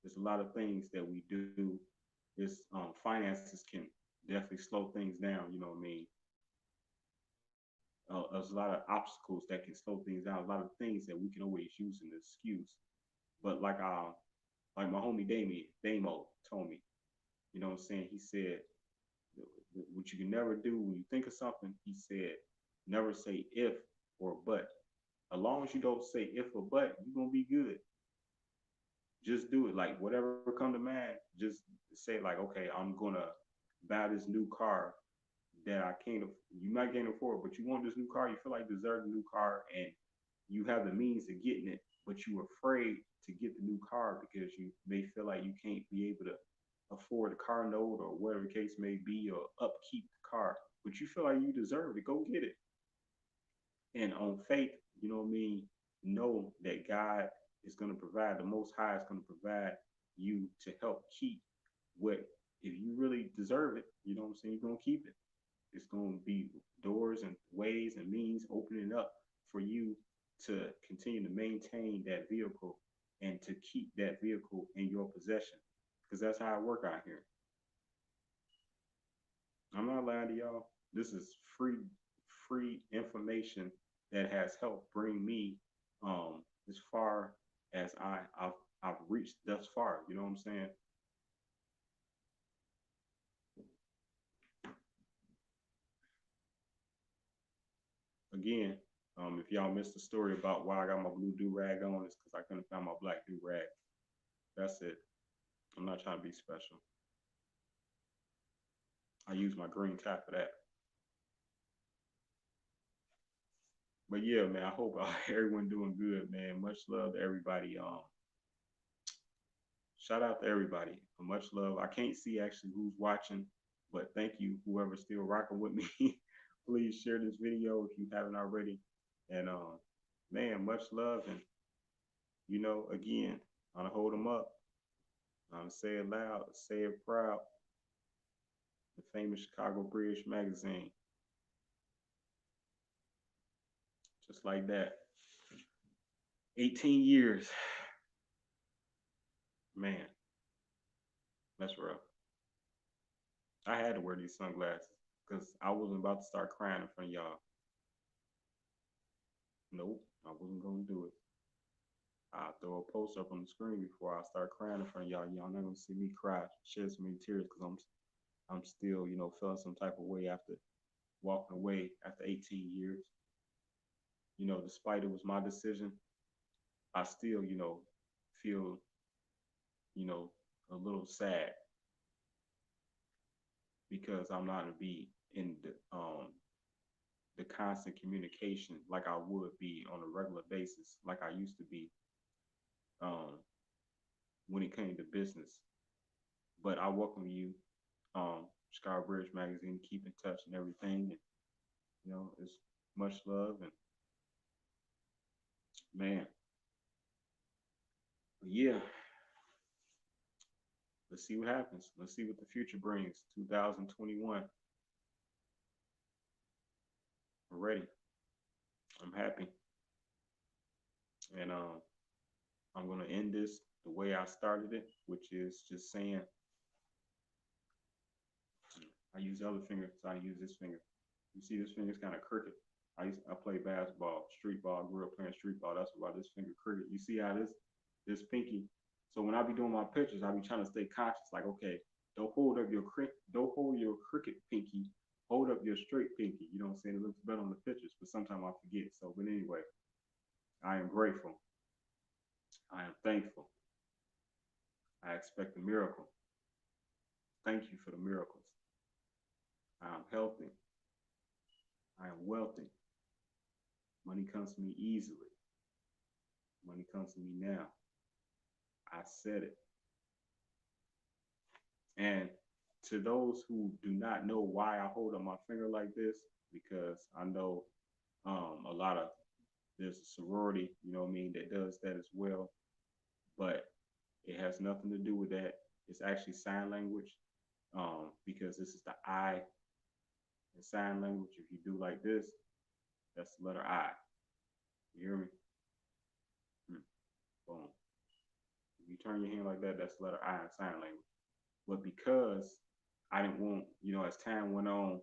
there's a lot of things that we do. This finances can definitely slow things down. You know what I mean? There's a lot of obstacles that can slow things down. A lot of things that we can always use an excuse. But like my homie Damo told me, you know what I'm saying? He said, what you can never do when you think of something, he said, never say if or but. As long as you don't say if or but, you're gonna be good. Just do it. Like whatever come to mind, just say like, okay, I'm gonna buy this new car that I can't. You might can't afford, but you want this new car. You feel like you deserve a new car, and you have the means of getting it, but you're afraid to get the new car because you may feel like you can't be able to afford a car note or whatever the case may be, or upkeep the car. But you feel like you deserve it. Go get it. And on faith, you know what I mean? Know that God is going to provide, the Most High is going to provide you to help keep what, if you really deserve it, you know what I'm saying? You're going to keep it. It's going to be doors and ways and means opening up for you to continue to maintain that vehicle and to keep that vehicle in your possession. Because that's how I work out here. I'm not lying to y'all. This is free information that has helped bring me as far as I've reached thus far. You know what I'm saying? Again, if y'all missed the story about why I got my blue do rag on, it's because I couldn't find my black do rag. That's it. I'm not trying to be special. I use my green tie for that. But yeah, man, I hope everyone doing good, man. Much love to everybody. Shout out to everybody. Much love. I can't see actually who's watching, but thank you, whoever's still rocking with me. Please share this video if you haven't already. And man, much love. And again, I'm gonna hold them up. I'm say it loud, say it proud. the famous Chicago Bridge magazine. Just like that. 18 years. Man, that's rough. I had to wear these sunglasses because I wasn't about to start crying in front of y'all. Nope, I wasn't going to do it. I'll throw a post up on the screen before I start crying in front of y'all. Y'all not going to see me cry, shed so many tears because I'm still, feeling some type of way after walking away after 18 years. Despite it was my decision, I still, feel, a little sad because I'm not gonna be in the constant communication like I would be on a regular basis, like I used to be um, when it came to business. But I welcome you, Chicago Bridge Magazine, keep in touch and everything. And it's much love and man, yeah. Let's see what happens. Let's see what the future brings. 2021. I'm ready. I'm happy. And I'm going to end this the way I started it, which is just saying, I use the other finger, so I use this finger. You see this finger's kind of crooked. I play basketball, street ball, grew up playing street ball. That's why this finger crooked. You see how this pinky. So when I be doing my pictures, I be trying to stay conscious, like, okay, don't hold your crooked pinky, hold up your straight pinky. You know what I'm saying? It looks better on the pictures, but sometimes I forget. So, but anyway, I am grateful. I am thankful. I expect a miracle. Thank you for the miracles. I am healthy. I am wealthy. Money comes to me easily. Money comes to me now. I said it. And to those who do not know why I hold up my finger like this, because I know a lot of there's a sorority, that does that as well. But it has nothing to do with that. It's actually sign language, because this is the I in sign language. If you do like this, that's the letter I. You hear me? Boom. If you turn your hand like that, that's the letter I in sign language. But because I didn't want, as time went on,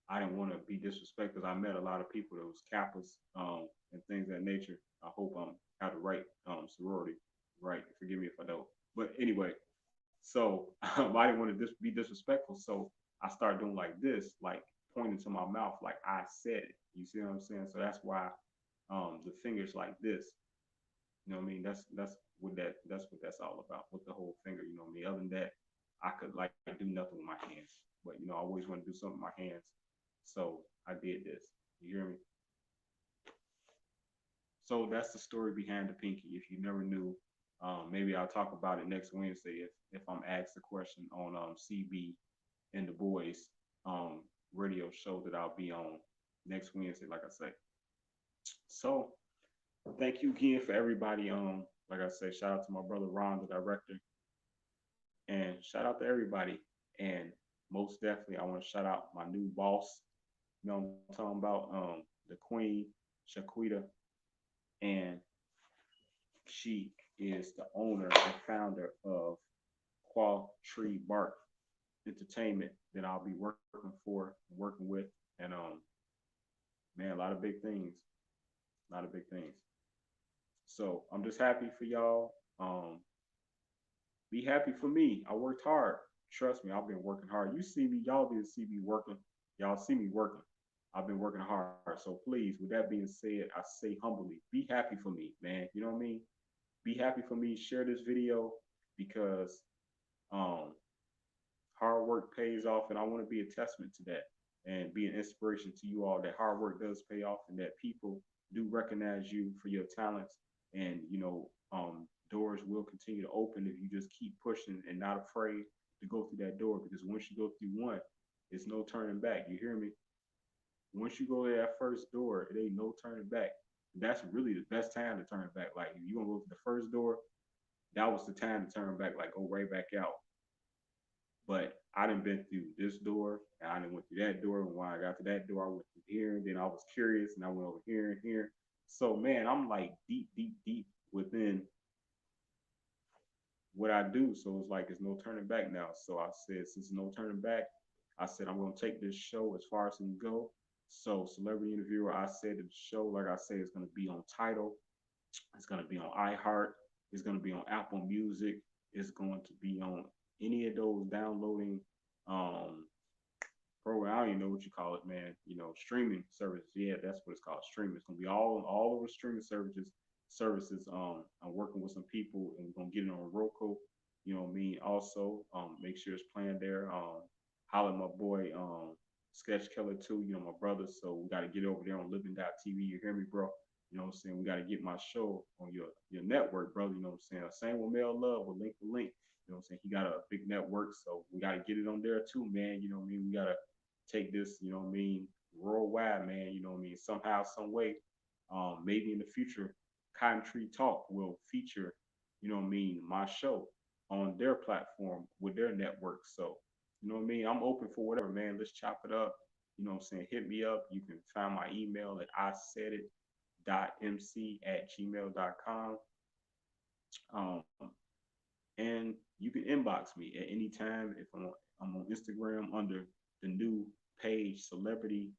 I didn't want to be disrespectful. I met a lot of people that was Kappas and things of that nature. I hope I'm out the right sorority. Right. Forgive me if I don't. But anyway, so I didn't want to be disrespectful. So I started doing like this, like pointing to my mouth, like I said it. You see what I'm saying? So that's why the fingers like this. You know what I mean? That's what that's all about. With the whole finger. You know what I mean? Other than that, I could like do nothing with my hands. But I always want to do something with my hands. So I did this. You hear me? So that's the story behind the pinky. If you never knew, maybe I'll talk about it next Wednesday if I'm asked a question on CB and the Boys radio show that I'll be on next Wednesday, like I say. So thank you again for everybody. Like I say, shout out to my brother Ron, the director, and shout out to everybody. And most definitely, I want to shout out my new boss. You know what I'm talking about? The Queen, Shaquita, and she is the owner and founder of Qual Tree Bark Entertainment that I'll be working with, and man, a lot of big things, So I'm just happy for y'all. Be happy for me. I worked hard. Trust me, I've been working hard. You see me, y'all didn't see me working. Y'all see me working. I've been working hard. So please, with that being said, I say humbly, be happy for me, man. You know what I mean? Be happy for me. Share this video because hard work pays off, and I want to be a testament to that and be an inspiration to you all that hard work does pay off and that people do recognize you for your talents, and doors will continue to open if you just keep pushing and not afraid to go through that door, because once you go through one, it's no turning back. You hear me? Once you go to that first door, it ain't no turning back. That's really the best time to turn back. Like if you gonna go to the first door, that was the time to turn back, like go right back out. But I done been through this door, and I done went through that door. And when I got to that door, I went through here, and then I was curious, and I went over here and here. So man, I'm like deep, deep, deep within what I do. So it's like it's no turning back now. So I said, since no turning back, I said I'm gonna take this show as far as it can go. So celebrity interviewer, I said the show, like I say, is gonna be on Tidal. It's gonna be on iHeart. It's gonna be on Apple Music. It's going to be on any of those downloading um program. I don't even know what you call it, man. You know, streaming services. Yeah, that's what it's called. Streaming. It's gonna be all over streaming services. Services. I'm working with some people, and we're gonna get it on Roku. You know what I mean? Also, make sure it's playing there. Holler at my boy, Sketch Killer too. You know, my brother. So we got to get over there on Living.tv. You hear me, bro? You know what I'm saying? We got to get my show on your network, brother. You know what I'm saying? Same with Mel Love with Link for Link. You know what I'm saying? He got a big network, so we got to get it on there too, man. You know what I mean? We got to take this, you know what I mean, worldwide, man. You know what I mean? Somehow, some way, maybe in the future, Cotton Tree Talk will feature, you know what I mean, my show on their platform with their network. So, you know what I mean? I'm open for whatever, man. Let's chop it up. You know what I'm saying? Hit me up. You can find my email at isaidit.mc@gmail.com. Um, and you can inbox me at any time if I'm on Instagram under the new page celebrity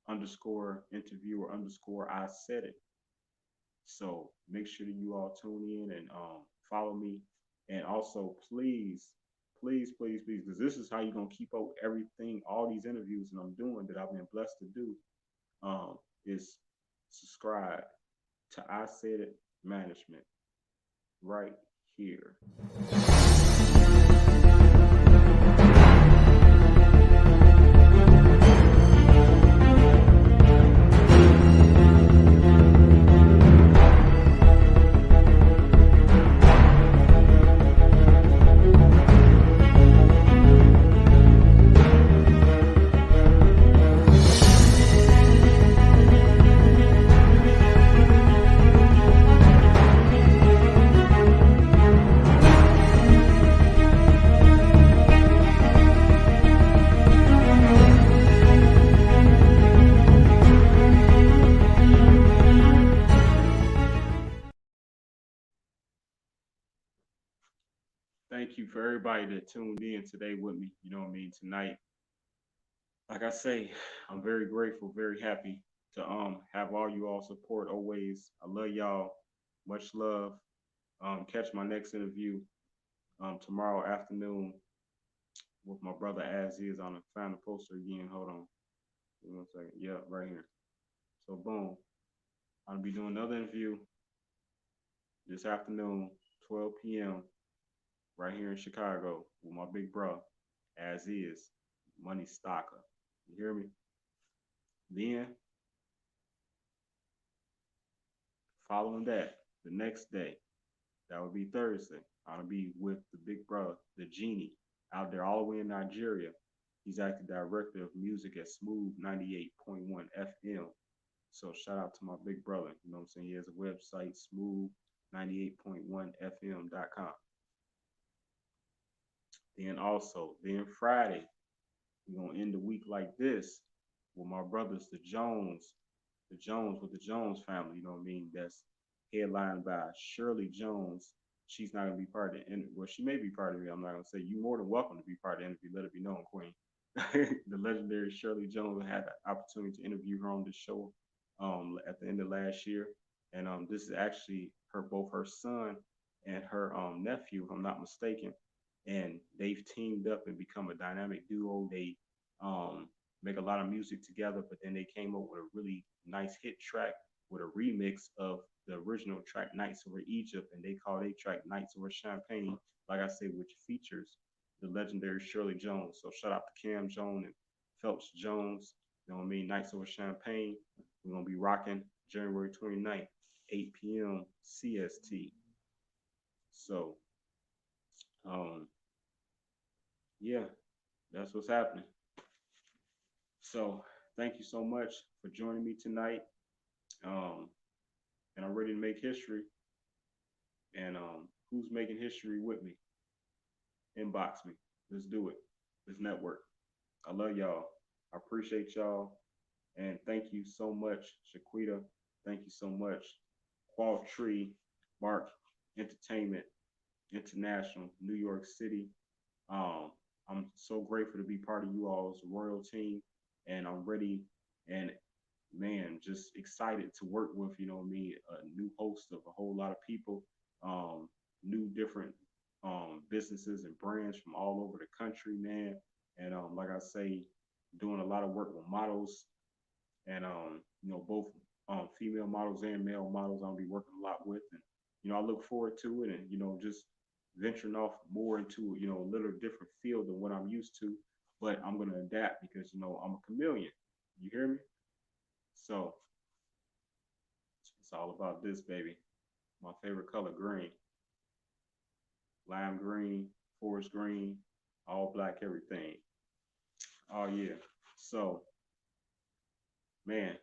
underscore interviewer underscore I said it. So make sure that you all tune in and follow me. And also, please, please, please, please, because this is how you're gonna keep up with everything, all these interviews that I'm doing that I've been blessed to do. Is subscribe to I Said It Management right here. Thank you for everybody that tuned in today with me. You know what I mean? Tonight, like I say, I'm very grateful, very happy to have all you all support always. I love y'all. Much love. Catch my next interview tomorrow afternoon with my brother As is on the find the poster again. Hold on. Give me 1 second. Yeah, right here. So boom. I'll be doing another interview this afternoon, 12 p.m. right here in Chicago with my big bro, As is, Money Stalker. You hear me? Then, following that, the next day, that would be Thursday, I'll be with the big brother, the Genie, out there all the way in Nigeria. He's acting director of music at Smooth 98.1 FM. So shout out to my big brother. You know what I'm saying? He has a website, smooth98.1fm.com. Then also, then Friday, we're gonna end the week like this with my brothers, the Jones with the Jones family, you know what I mean? That's headlined by Shirley Jones. She's not gonna be part of the interview. Well, she may be part of it. I'm not gonna say you more than welcome to be part of the interview. Let it be known, Queen. The legendary Shirley Jones had the opportunity to interview her on the show at the end of last year. And this is actually both her son and her nephew, if I'm not mistaken. And they've teamed up and become a dynamic duo. They make a lot of music together, but then they came up with a really nice hit track with a remix of the original track Nights Over Egypt, and they call their track Nights Over Champagne, like I said, which features the legendary Shirley Jones. So shout out to Cam Jones and Phelps Jones. You know what I mean? Nights Over Champagne. We're gonna be rocking January 29th, 8 p.m. CST. So yeah, that's what's happening. So thank you so much for joining me tonight. Um, and I'm ready to make history. And who's making history with me? Inbox me. Let's do it. Let's network. I love y'all. I appreciate y'all. And thank you so much, Shaquita. Thank you so much, Qualtree, Mark Entertainment International, New York City. Um, I'm so grateful to be part of you all's royal team, and I'm ready and man, just excited to work with me, a new host of a whole lot of people, new different businesses and brands from all over the country, man. And like I say, doing a lot of work with models and both female models and male models I'll be working a lot with, and I look forward to it, and just venturing off more into a little different field than what I'm used to, but I'm gonna adapt because I'm a chameleon. You hear me? So it's all about this, baby. My favorite color, green, lime green, forest green, all black, everything. Oh yeah. So man,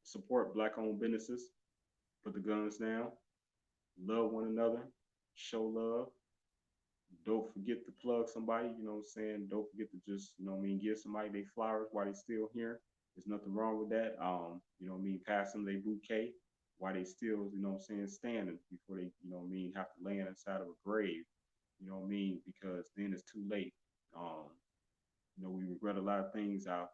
support black-owned businesses. Put the guns down. Love one another. Show love. Don't forget to plug somebody. You know what I'm saying? Don't forget to just give somebody their flowers while they still here. There's nothing wrong with that. Pass them their bouquet while they still standing before they have to land inside of a grave. Because then it's too late. Um, we regret a lot of things. I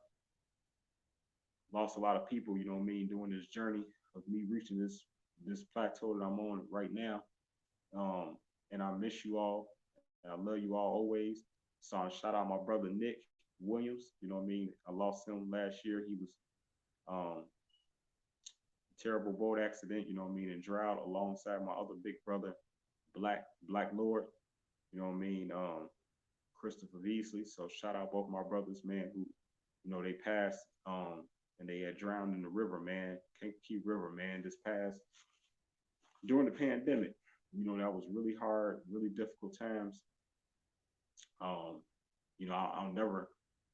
lost a lot of people, during this journey of me reaching this plateau that I'm on right now. Um, and I miss you all. And I love you all always. So I shout out my brother Nick Williams. I lost him last year. He was um terrible boat accident, and drowned alongside my other big brother, Black Lord, Christopher Beasley. So shout out both my brothers, man, who, they passed and they had drowned in the river, man, Kankakee River, man, this past during the pandemic. That was really hard, really difficult times. Um, I'll never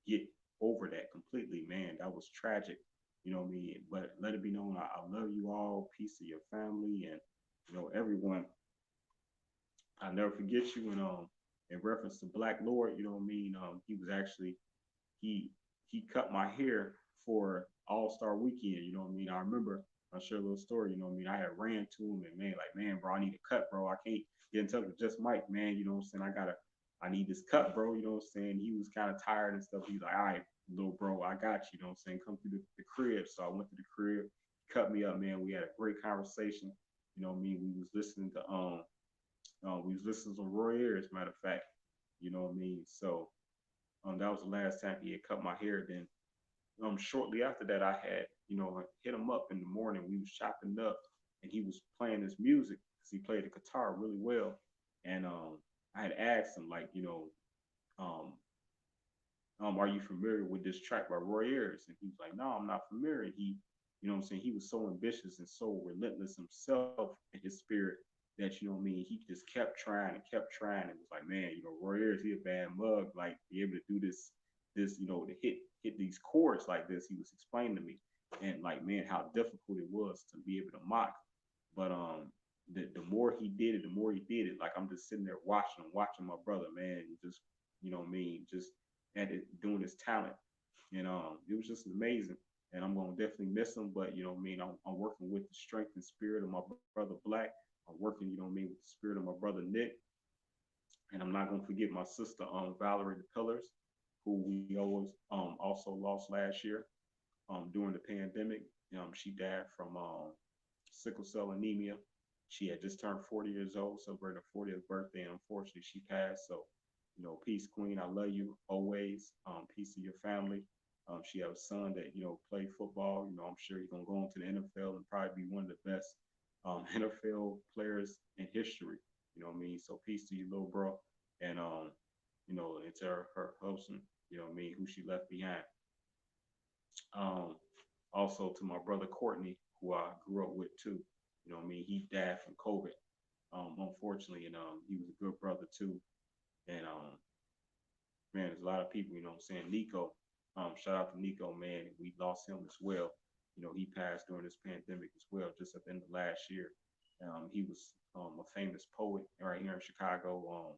get over that completely, man. That was tragic, But let it be known, I love you all. Peace to your family and everyone. I'll never forget you. And in reference to Black Lord, he was actually he he cut my hair for All Star Weekend. I remember I'll share a little story. I had ran to him and man, like, man, bro, I need a cut, bro. I can't get in touch with just Mike, man. You know what I'm saying? I need this cut, bro. You know what I'm saying? He was kind of tired and stuff. He's like, all right, little bro, I got you. You know what I'm saying? Come through the crib. So I went to the crib, cut me up, man. We had a great conversation. We was listening to we was listening to Roy Ayers, matter of fact. So that was the last time he had cut my hair. Then shortly after that, I had hit him up in the morning. We was chopping up, and he was playing his music because he played the guitar really well. And I had asked him like, um, are you familiar with this track by Roy Ayers? And he was like, no, I'm not familiar. And he, what I'm saying, he was so ambitious and so relentless himself in his spirit that he just kept trying and was like, man, Roy Ayers, he a bad mug, like be able to do this, to hit these chords like this. He was explaining to me, and like, man, how difficult it was to be able to mock. But the more he did it, the more he did it. Like I'm just sitting there watching my brother, man, and just just at it, doing his talent, and it was just amazing. And I'm gonna definitely miss him, but I'm working with the strength and spirit of my brother Black. I'm working, with the spirit of my brother Nick, and I'm not gonna forget my sister Valerie the Pillars, who we always also lost last year during the pandemic. She died from sickle cell anemia. She had just turned 40 years old, celebrating her 40th birthday, and unfortunately she passed. So, peace, Queen. I love you always. Peace to your family. She has a son that played football. I'm sure he's gonna go on to the NFL and probably be one of the best NFL players in history. So peace to you, little bro, and and to her husband. Who she left behind. Um, Also to my brother Courtney, who I grew up with too. He died from COVID, unfortunately, and he was a good brother too. And man, there's a lot of people, I'm saying. Nico, shout out to Nico, man. We lost him as well. He passed during this pandemic as well, just at the end of last year. He was a famous poet right here in Chicago.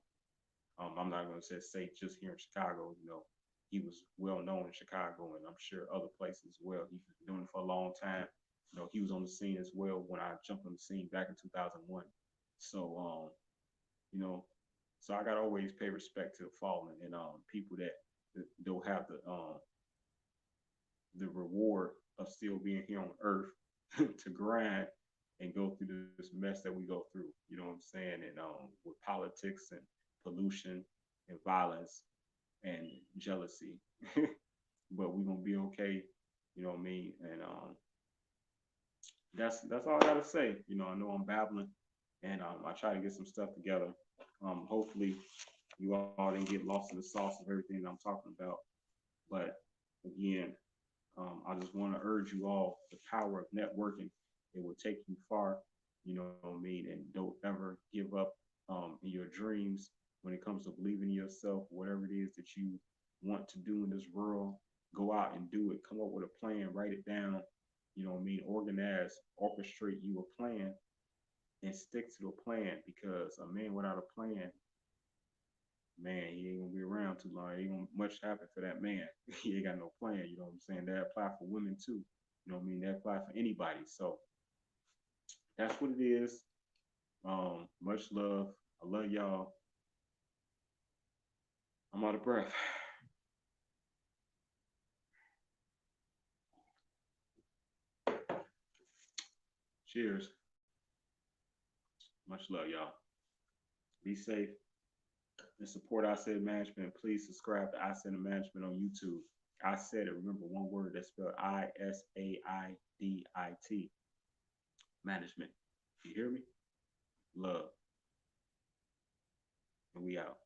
I'm not going to say just here in Chicago. You know, he was well known in Chicago, and I'm sure other places as well. He's been doing it for a long time. You know, he was on the scene as well when I jumped on the scene back in 2001. So, you know, so I gotta always pay respect to the fallen and people that don't have the reward of still being here on earth to grind and go through this mess that we go through. You know what I'm saying? And with politics and pollution and violence and jealousy, but we're gonna be okay. You know what I mean? And that's all I gotta say. You know, I know I'm babbling, and I try to get some stuff together. Hopefully, you all didn't get lost in the sauce of everything that I'm talking about. But again, I just want to urge you all the power of networking. It will take you far, you know what I mean? And don't ever give up in your dreams when it comes to believing in yourself, whatever it is that you want to do in this world. Go out and do it. Come up with a plan, write it down, you know what I mean? Organize, orchestrate you a plan and stick to the plan because a man without a plan, man, he ain't gonna be around too long. Ain't gonna much happen for that man. He ain't got no plan. You know what I'm saying? That apply for women too. You know what I mean? That apply for anybody. So that's what it is. Much love. I love y'all. I'm out of breath. Cheers. Much love, y'all. Be safe and support Isaidit Management. Please subscribe to Isaidit Management on YouTube. I said it. Remember one word that's spelled Isaidit Management. You hear me? Love. And we out.